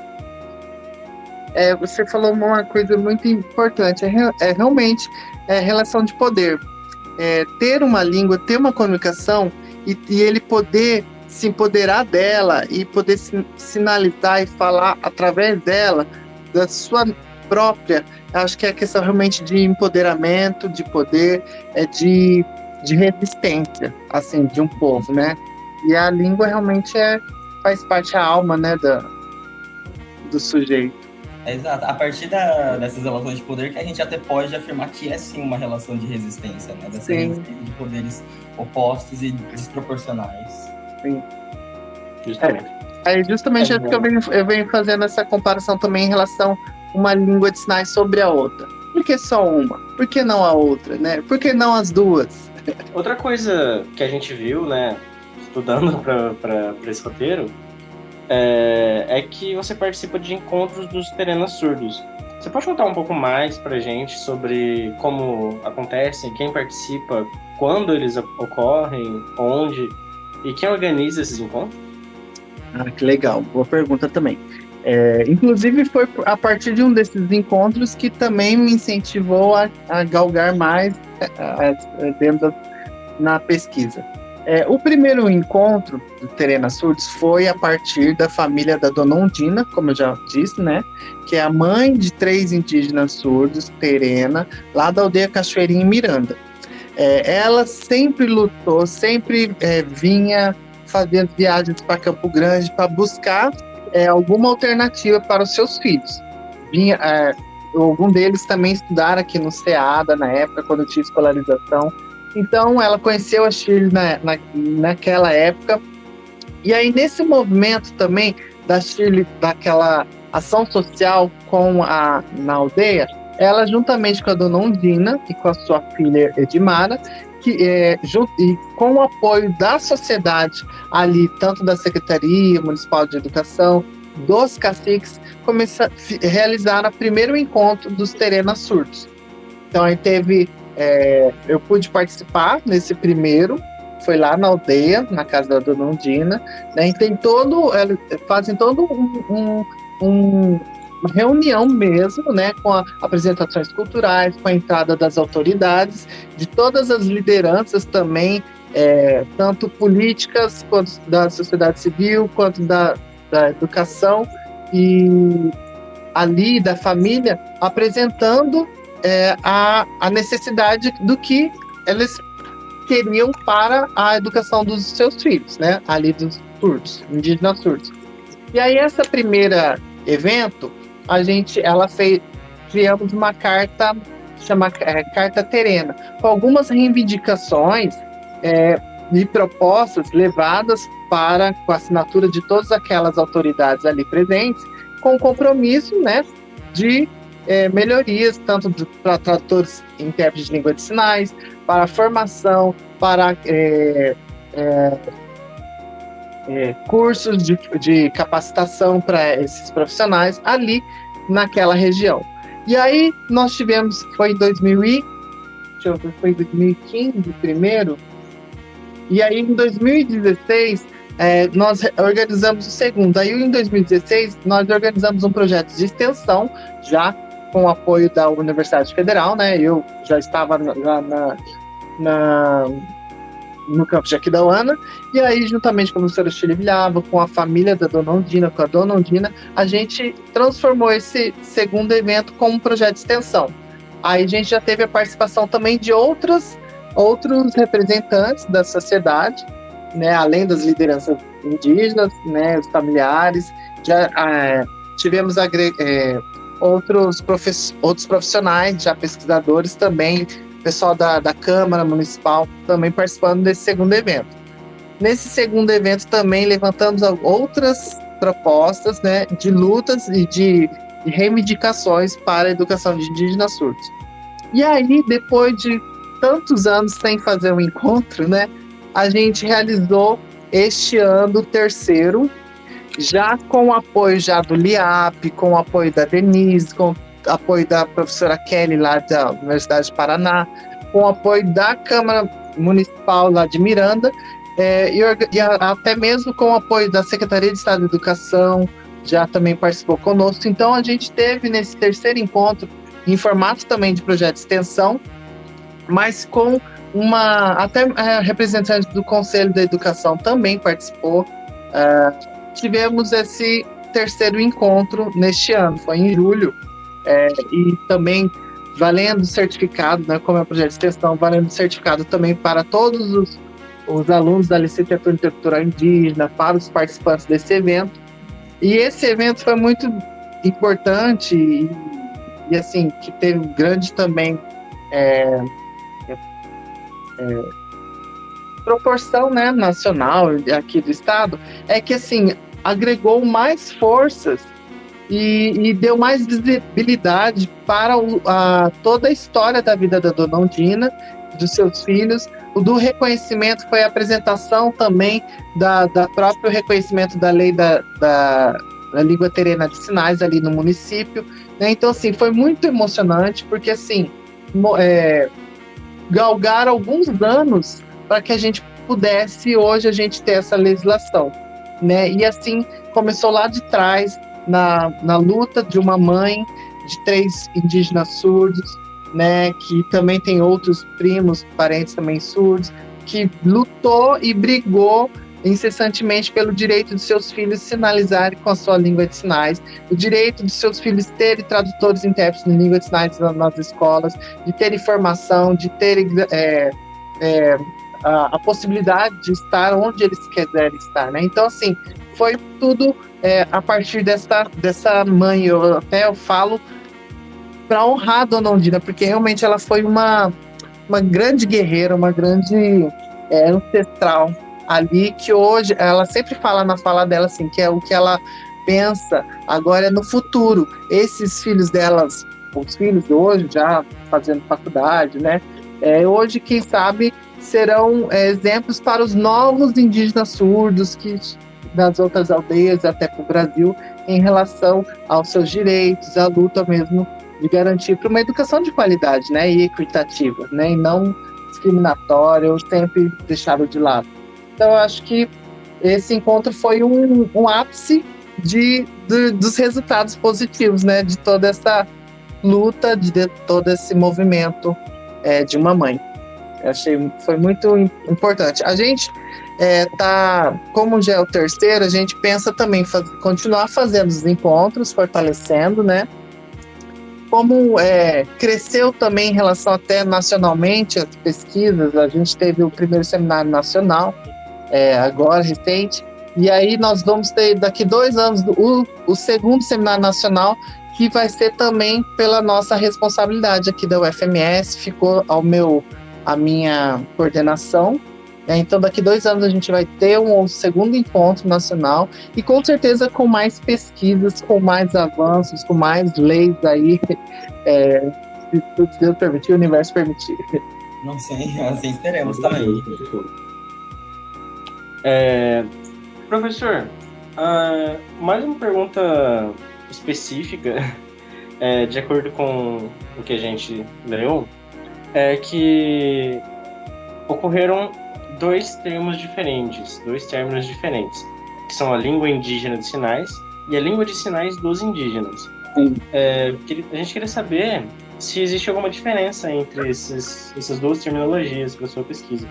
Você falou uma coisa muito importante, realmente relação de poder. Ter uma língua, ter uma comunicação e ele poder se empoderar dela e poder sinalizar e falar através dela, da sua própria, acho que é a questão realmente de empoderamento, de poder, de resistência, assim, de um povo, né? E a língua realmente faz parte da alma, né, do sujeito. Exato. A partir dessas relações de poder que a gente até pode afirmar que é sim uma relação de resistência, né? Dessa resistência de poderes opostos e desproporcionais. Sim. Justamente. Aí justamente é que eu venho fazendo essa comparação também em relação a uma língua de sinais sobre a outra. Por que só uma? Por que não a outra, né? Por que não as duas? Outra coisa que a gente viu, né, estudando para esse roteiro, é que você participa de encontros dos terenas surdos. Você pode contar um pouco mais pra gente sobre como acontecem, quem participa, quando eles ocorrem, onde e quem organiza esses encontros? Ah, que legal. Boa pergunta também. Inclusive foi a partir de um desses encontros que também me incentivou a galgar mais dentro na pesquisa. O primeiro encontro do Terena Surdos foi a partir da família da Dona Ondina, como eu já disse, né? Que é a mãe de 3 indígenas surdos, Terena, lá da aldeia Cachoeirinha, em Miranda. Ela sempre lutou, sempre vinha fazer as viagens para Campo Grande para buscar alguma alternativa para os seus filhos. Algum deles também estudaram aqui no SEADA, na época, quando tinha escolarização. Então, ela conheceu a Shirley naquela época. E aí, nesse movimento também da Shirley, daquela ação social na aldeia, ela, juntamente com a Dona Ondina e com a sua filha Edmara, e com o apoio da sociedade ali, tanto da Secretaria Municipal de Educação, dos caciques, realizaram o primeiro encontro dos Terenas Surdos. Então, aí eu pude participar nesse primeiro, foi lá na aldeia, na casa da Dona Ondina, né? E fazem todo uma reunião mesmo, né? Com apresentações culturais, com a entrada das autoridades, de todas as lideranças também, tanto políticas, quanto da sociedade civil, quanto da educação, e ali da família, apresentando a necessidade do que eles queriam para a educação dos seus filhos, né? Ali dos surdos, indígenas surdos. E aí, essa primeira evento, criamos uma carta, chamada Carta Terena, com algumas reivindicações e propostas levadas com a assinatura de todas aquelas autoridades ali presentes, com o compromisso, né, de melhorias, tanto para tradutores e intérpretes de língua de sinais, para a formação, para cursos de capacitação para esses profissionais ali naquela região. E aí nós tivemos, foi em 2015 primeiro, e aí em 2016 nós organizamos o segundo. Aí em 2016 nós organizamos um projeto de extensão, já com o apoio da Universidade Federal, né? Eu já estava no campus de Aquidauana, e aí, juntamente com a professora Shirley Vilhava, com a família da Dona Ondina, com a Dona Ondina, a gente transformou esse segundo evento como um projeto de extensão. Aí a gente já teve a participação também de outros representantes da sociedade, né? Além das lideranças indígenas, né? Os familiares, já tivemos outros profissionais, já pesquisadores também, pessoal da Câmara Municipal também participando desse segundo evento. Nesse segundo evento também levantamos outras propostas, né, de lutas e de reivindicações para a educação de indígenas surdos. E aí, depois de tantos anos sem fazer um encontro, né, a gente realizou este ano o terceiro, já com o apoio do LIAP, com o apoio da Denise, com o apoio da professora Kelly, lá da Universidade de Paraná, com o apoio da Câmara Municipal lá de Miranda, e até mesmo com o apoio da Secretaria de Estado de Educação, já também participou conosco. Então, a gente teve nesse terceiro encontro, em formato também de projeto de extensão, mas com até representante do Conselho da Educação também participou. Tivemos esse terceiro encontro neste ano, foi em julho, e também valendo certificado, né, como é o projeto de extensão, valendo certificado também para todos os alunos da licenciatura intercultural indígena, para os participantes desse evento. E esse evento foi muito importante e assim, que teve grande também proporção, né, nacional aqui do estado, é que assim, agregou mais forças e deu mais visibilidade para toda a história da vida da Dona Ondina, dos seus filhos. O do reconhecimento foi a apresentação também da próprio reconhecimento da lei da língua terena de sinais ali no município, né? Então, assim, foi muito emocionante, porque, assim, galgaram alguns anos para que a gente pudesse, hoje, a gente ter essa legislação, né? E, assim, começou lá de trás, na luta de uma mãe de 3 indígenas surdos, né, que também tem outros primos, parentes também surdos, que lutou e brigou incessantemente pelo direito de seus filhos sinalizarem com a sua língua de sinais, o direito de seus filhos terem tradutores e intérpretes de língua de sinais nas escolas, de terem formação, de terem a possibilidade de estar onde eles quiserem estar, né? Então, assim, foi tudo a partir dessa mãe. Eu falo para honrar a Dona Ondina, porque realmente ela foi uma grande guerreira, uma grande ancestral ali, que hoje ela sempre fala na fala dela assim, que é o que ela pensa agora é no futuro. Esses filhos delas, os filhos de hoje já fazendo faculdade, né? Hoje, quem sabe, serão exemplos para os novos indígenas surdos que das outras aldeias até para o Brasil, em relação aos seus direitos, à luta mesmo de garantir para uma educação de qualidade, né, e equitativa, né, e não discriminatória ou sempre deixada de lado. Então, eu acho que esse encontro foi um ápice dos resultados positivos, né, de toda essa luta, de todo esse movimento de uma mãe. Eu achei, foi muito importante. A gente como já é o terceiro, a gente pensa também continuar fazendo os encontros, fortalecendo, né? Como cresceu também em relação até nacionalmente as pesquisas, a gente teve o primeiro seminário nacional, agora, recente, e aí nós vamos ter daqui 2 anos o segundo seminário nacional, que vai ser também pela nossa responsabilidade aqui da UFMS, ficou a minha coordenação. Então, daqui 2 anos a gente vai ter um segundo encontro nacional e com certeza com mais pesquisas, com mais avanços, com mais leis aí, se Deus permitir, o universo permitir. Não sei, assim esperemos também. Professor, mais uma pergunta específica, de acordo com o que a gente leu, é que ocorreram 2 términos diferentes, que são a língua indígena de sinais e a língua de sinais dos indígenas. A gente queria saber se existe alguma diferença entre essas 2 terminologias para a sua pesquisa.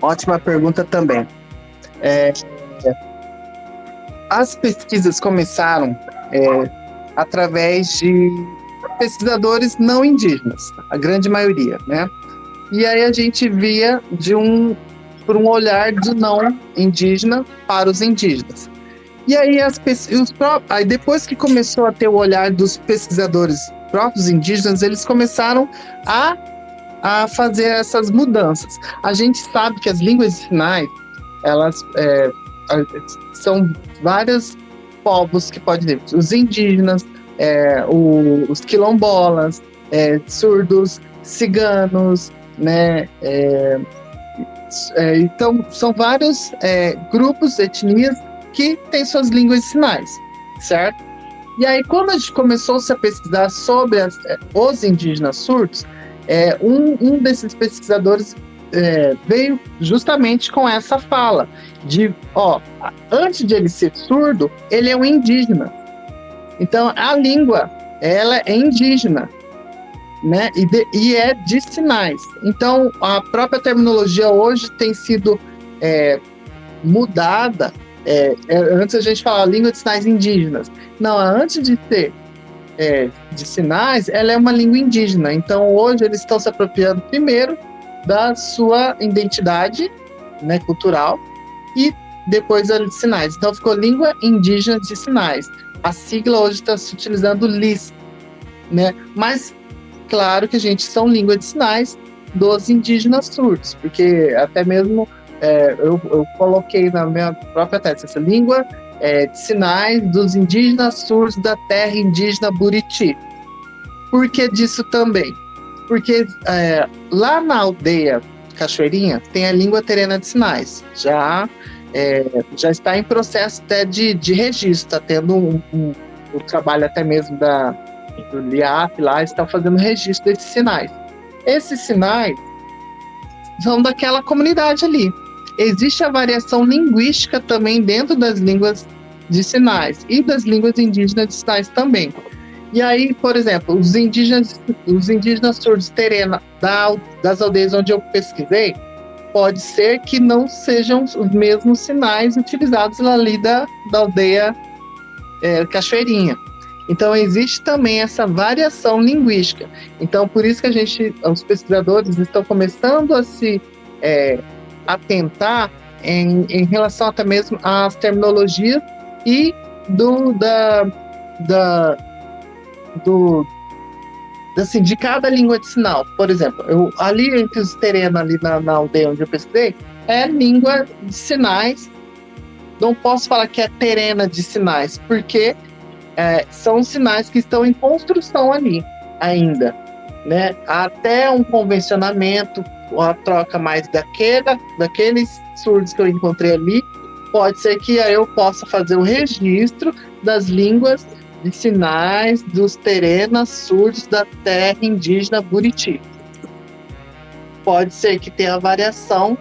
Ótima pergunta também. As pesquisas começaram através de pesquisadores não indígenas, a grande maioria, né? E aí a gente via por um olhar de não indígena para os indígenas. E aí, aí depois que começou a ter o olhar dos pesquisadores próprios indígenas, eles começaram a fazer essas mudanças. A gente sabe que as línguas de sinais, elas são vários povos que podem ter, os indígenas, os quilombolas, surdos, ciganos, né? Então, são vários grupos, etnias que têm suas línguas de sinais, certo? E aí, quando a gente começou a pesquisar sobre os indígenas surdos, um desses pesquisadores veio justamente com essa fala de, antes de ele ser surdo, ele é um indígena. Então, a língua, ela é indígena, né? E é de sinais. Então, a própria terminologia hoje tem sido mudada. Antes a gente falava língua de sinais indígenas. Não, antes de ter de sinais, ela é uma língua indígena. Então, hoje eles estão se apropriando primeiro da sua identidade, né, cultural, e depois a de sinais. Então, ficou língua indígena de sinais. a sigla hoje está se utilizando LIS, né? Mas, claro que a gente são língua de sinais dos indígenas surdos, porque até mesmo eu coloquei na minha própria tese essa língua de sinais dos indígenas surdos da terra indígena Buriti. Por que disso também? Porque lá na aldeia Cachoeirinha tem a língua terena de sinais. Já está em processo até de registro, está tendo o trabalho até mesmo do LIAP lá, está fazendo registro desses sinais. Esses sinais são daquela comunidade ali. Existe a variação linguística também dentro das línguas de sinais e das línguas indígenas de sinais também. E aí, por exemplo, os indígenas surdos terena das aldeias onde eu pesquisei, pode ser que não sejam os mesmos sinais utilizados ali da aldeia Cachoeirinha. Então, existe também essa variação linguística. Então, por isso que os pesquisadores estão começando a se atentar em relação até mesmo às terminologias e de cada língua de sinal. Por exemplo, ali entre os terenos, ali na aldeia onde eu pesquisei, é língua de sinais. Não posso falar que é terena de sinais, porque são sinais que estão em construção ali ainda, né? Até um convencionamento, a troca mais daqueles surdos que eu encontrei ali, pode ser que eu possa fazer o registro das línguas de sinais dos terenas surdos da terra indígena Buriti. Pode ser que tenha variação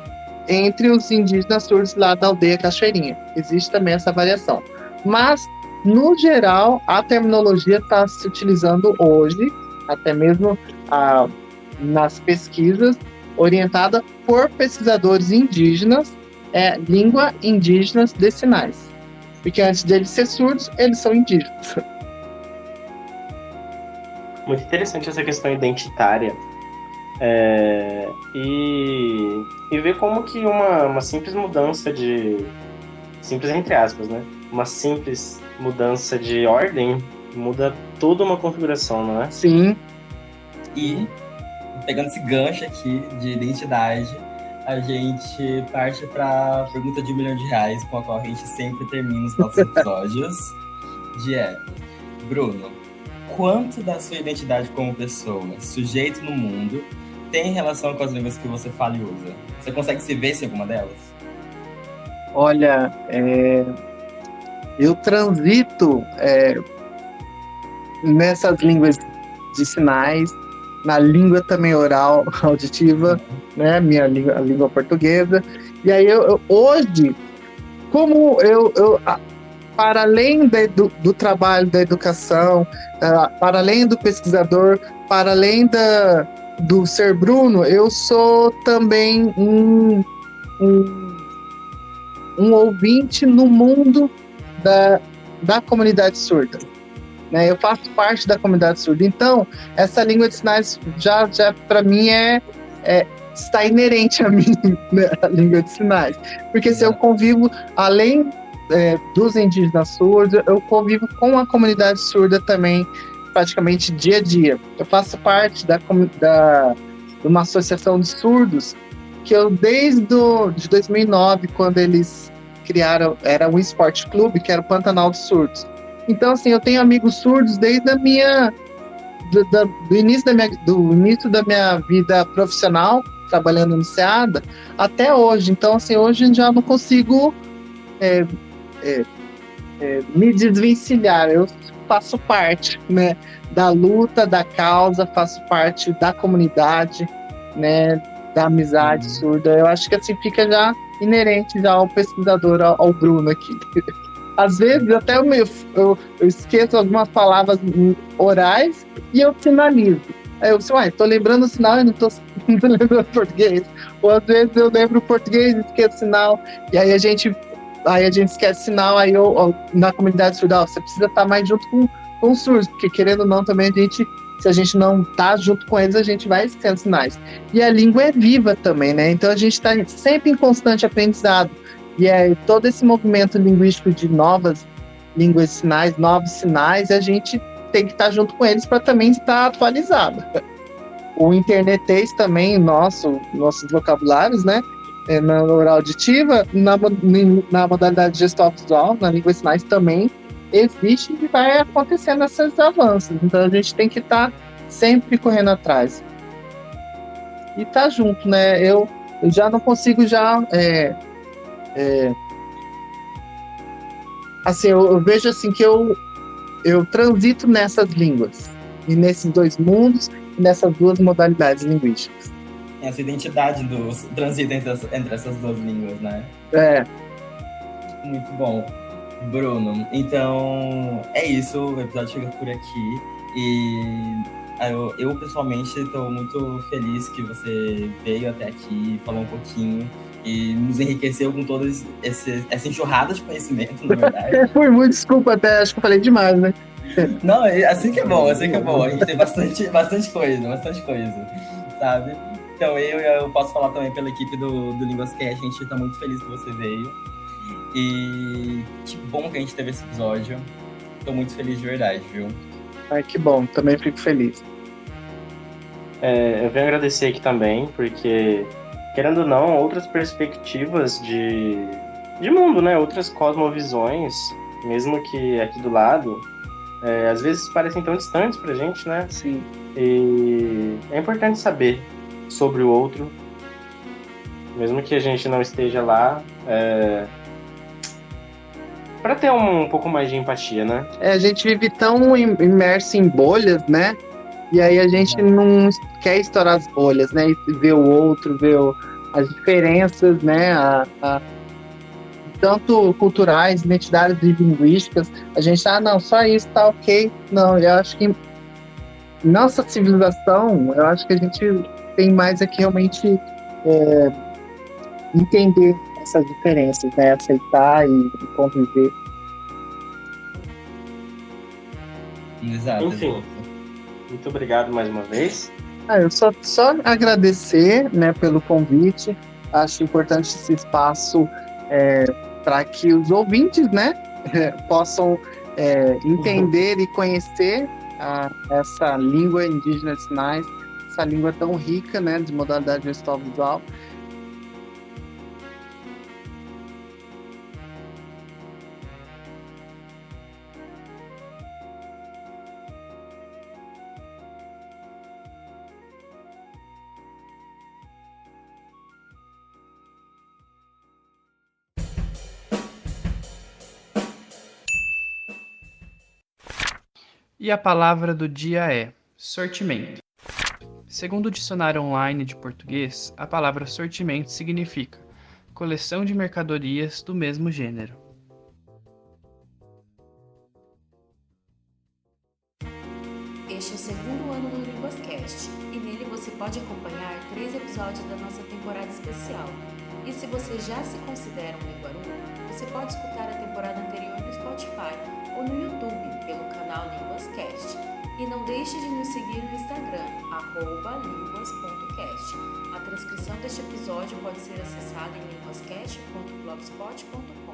entre os indígenas surdos lá da aldeia Cachoeirinha. Existe também essa variação. Mas, no geral, a terminologia está se utilizando hoje, até mesmo nas pesquisas, orientada por pesquisadores indígenas, língua indígenas de sinais. Porque antes deles ser surdos, eles são indígenas. Muito interessante essa questão identitária. E ver como que uma simples mudança simples entre aspas, né? Uma simples mudança de ordem muda toda uma configuração, não é? Sim. E, pegando esse gancho aqui de identidade, a gente parte para a pergunta de R$1 milhão, com a qual a gente sempre termina os nossos episódios, Bruno, quanto da sua identidade como pessoa, sujeito no mundo, tem relação com as línguas que você fala e usa? Você consegue se ver em alguma delas? Olha, eu transito nessas línguas de sinais, na língua também oral, auditiva, né, a língua portuguesa. E aí hoje, como eu para além do trabalho da educação, para além do pesquisador, para além do ser Bruno, eu sou também um ouvinte no mundo da comunidade surda. Né? Eu faço parte da comunidade surda. Então, essa língua de sinais já para mim está inerente a mim, né? A língua de sinais. Porque se eu convivo, além dos indígenas surdos, eu convivo com a comunidade surda também, praticamente dia a dia. Eu faço parte de uma associação de surdos que eu, desde de 2009, quando eles criaram, era um esporte clube, que era o Pantanal dos Surdos. Então, assim, eu tenho amigos surdos desde do início da minha vida profissional, trabalhando no SEADA, até hoje. Então, assim, hoje eu já não consigo me desvencilhar. Eu faço parte, né, da luta, da causa, faço parte da comunidade, né, da amizade surda. Eu acho que assim fica já inerente já ao pesquisador, ao Bruno aqui. Às vezes até eu esqueço algumas palavras orais e eu sinalizo. Aí eu tô lembrando o sinal e não tô lembrando o português. Ou às vezes eu lembro o português e esqueço o sinal. E aí a gente esquece o sinal. Aí na comunidade surda, você precisa estar mais junto com os surdos, porque querendo ou não também se a gente não tá junto com eles, a gente vai esquecendo sinais. E a língua é viva também, né? Então a gente está sempre em constante aprendizado. E todo esse movimento linguístico de novas línguas de sinais, novos sinais, e a gente tem que estar junto com eles para também estar atualizado. O internetês também, nossos vocabulários, né? Na oral auditiva, na modalidade gestual, na língua de sinais também existe e vai acontecendo esses avanços. Então a gente tem que estar sempre correndo atrás. E tá junto, né? Eu já não consigo assim, eu vejo assim que eu transito nessas línguas, e nesses dois mundos, e nessas duas modalidades linguísticas. Essa identidade do transito entre essas duas línguas, né? Muito bom. Bruno, então é isso, o episódio chega por aqui, e eu pessoalmente estou muito feliz que você veio até aqui, falou um pouquinho, e nos enriqueceu com toda essa enxurrada de conhecimento, na verdade. Foi muito, desculpa até, acho que eu falei demais, né? Não, assim que é bom, assim que é bom. A gente tem bastante coisa, sabe? Então eu posso falar também pela equipe do LinguasCast, a gente está muito feliz que você veio. E que bom que a gente teve esse episódio. Tô muito feliz de verdade, viu? Ai, que bom, também fico feliz. Eu venho agradecer aqui também, porque, querendo ou não, outras perspectivas de mundo, né? Outras cosmovisões, mesmo que aqui do lado, às vezes parecem tão distantes pra gente, né? Sim. E é importante saber sobre o outro, mesmo que a gente não esteja lá, para ter um pouco mais de empatia, né? A gente vive tão imerso em bolhas, né? E aí a gente não quer estourar as bolhas, né? E ver o outro, ver as diferenças, né? Tanto culturais, identidades e linguísticas. A gente, não, só isso tá ok. Não, eu acho que nossa civilização, eu acho que a gente tem mais aqui realmente entender essas diferenças, né? Aceitar e conviver. Exato. Enfim, muito obrigado mais uma vez. Eu só agradecer, né, pelo convite. Acho importante esse espaço para que os ouvintes, né, possam entender e conhecer essa língua indígena de sinais, essa língua tão rica, né, de modalidade gestual visual. E a palavra do dia é sortimento. Segundo o dicionário online de português, a palavra sortimento significa coleção de mercadorias do mesmo gênero. Este é o segundo ano do LinguasCast e nele você pode acompanhar 3 episódios da nossa temporada especial. E se você já se considera um linguaru, você pode escutar a temporada anterior no Spotify ou no YouTube pelo canal LinguasCast. E não deixe de nos seguir no Instagram, @linguas.cast. A transcrição deste episódio pode ser acessada em linguascast.blogspot.com.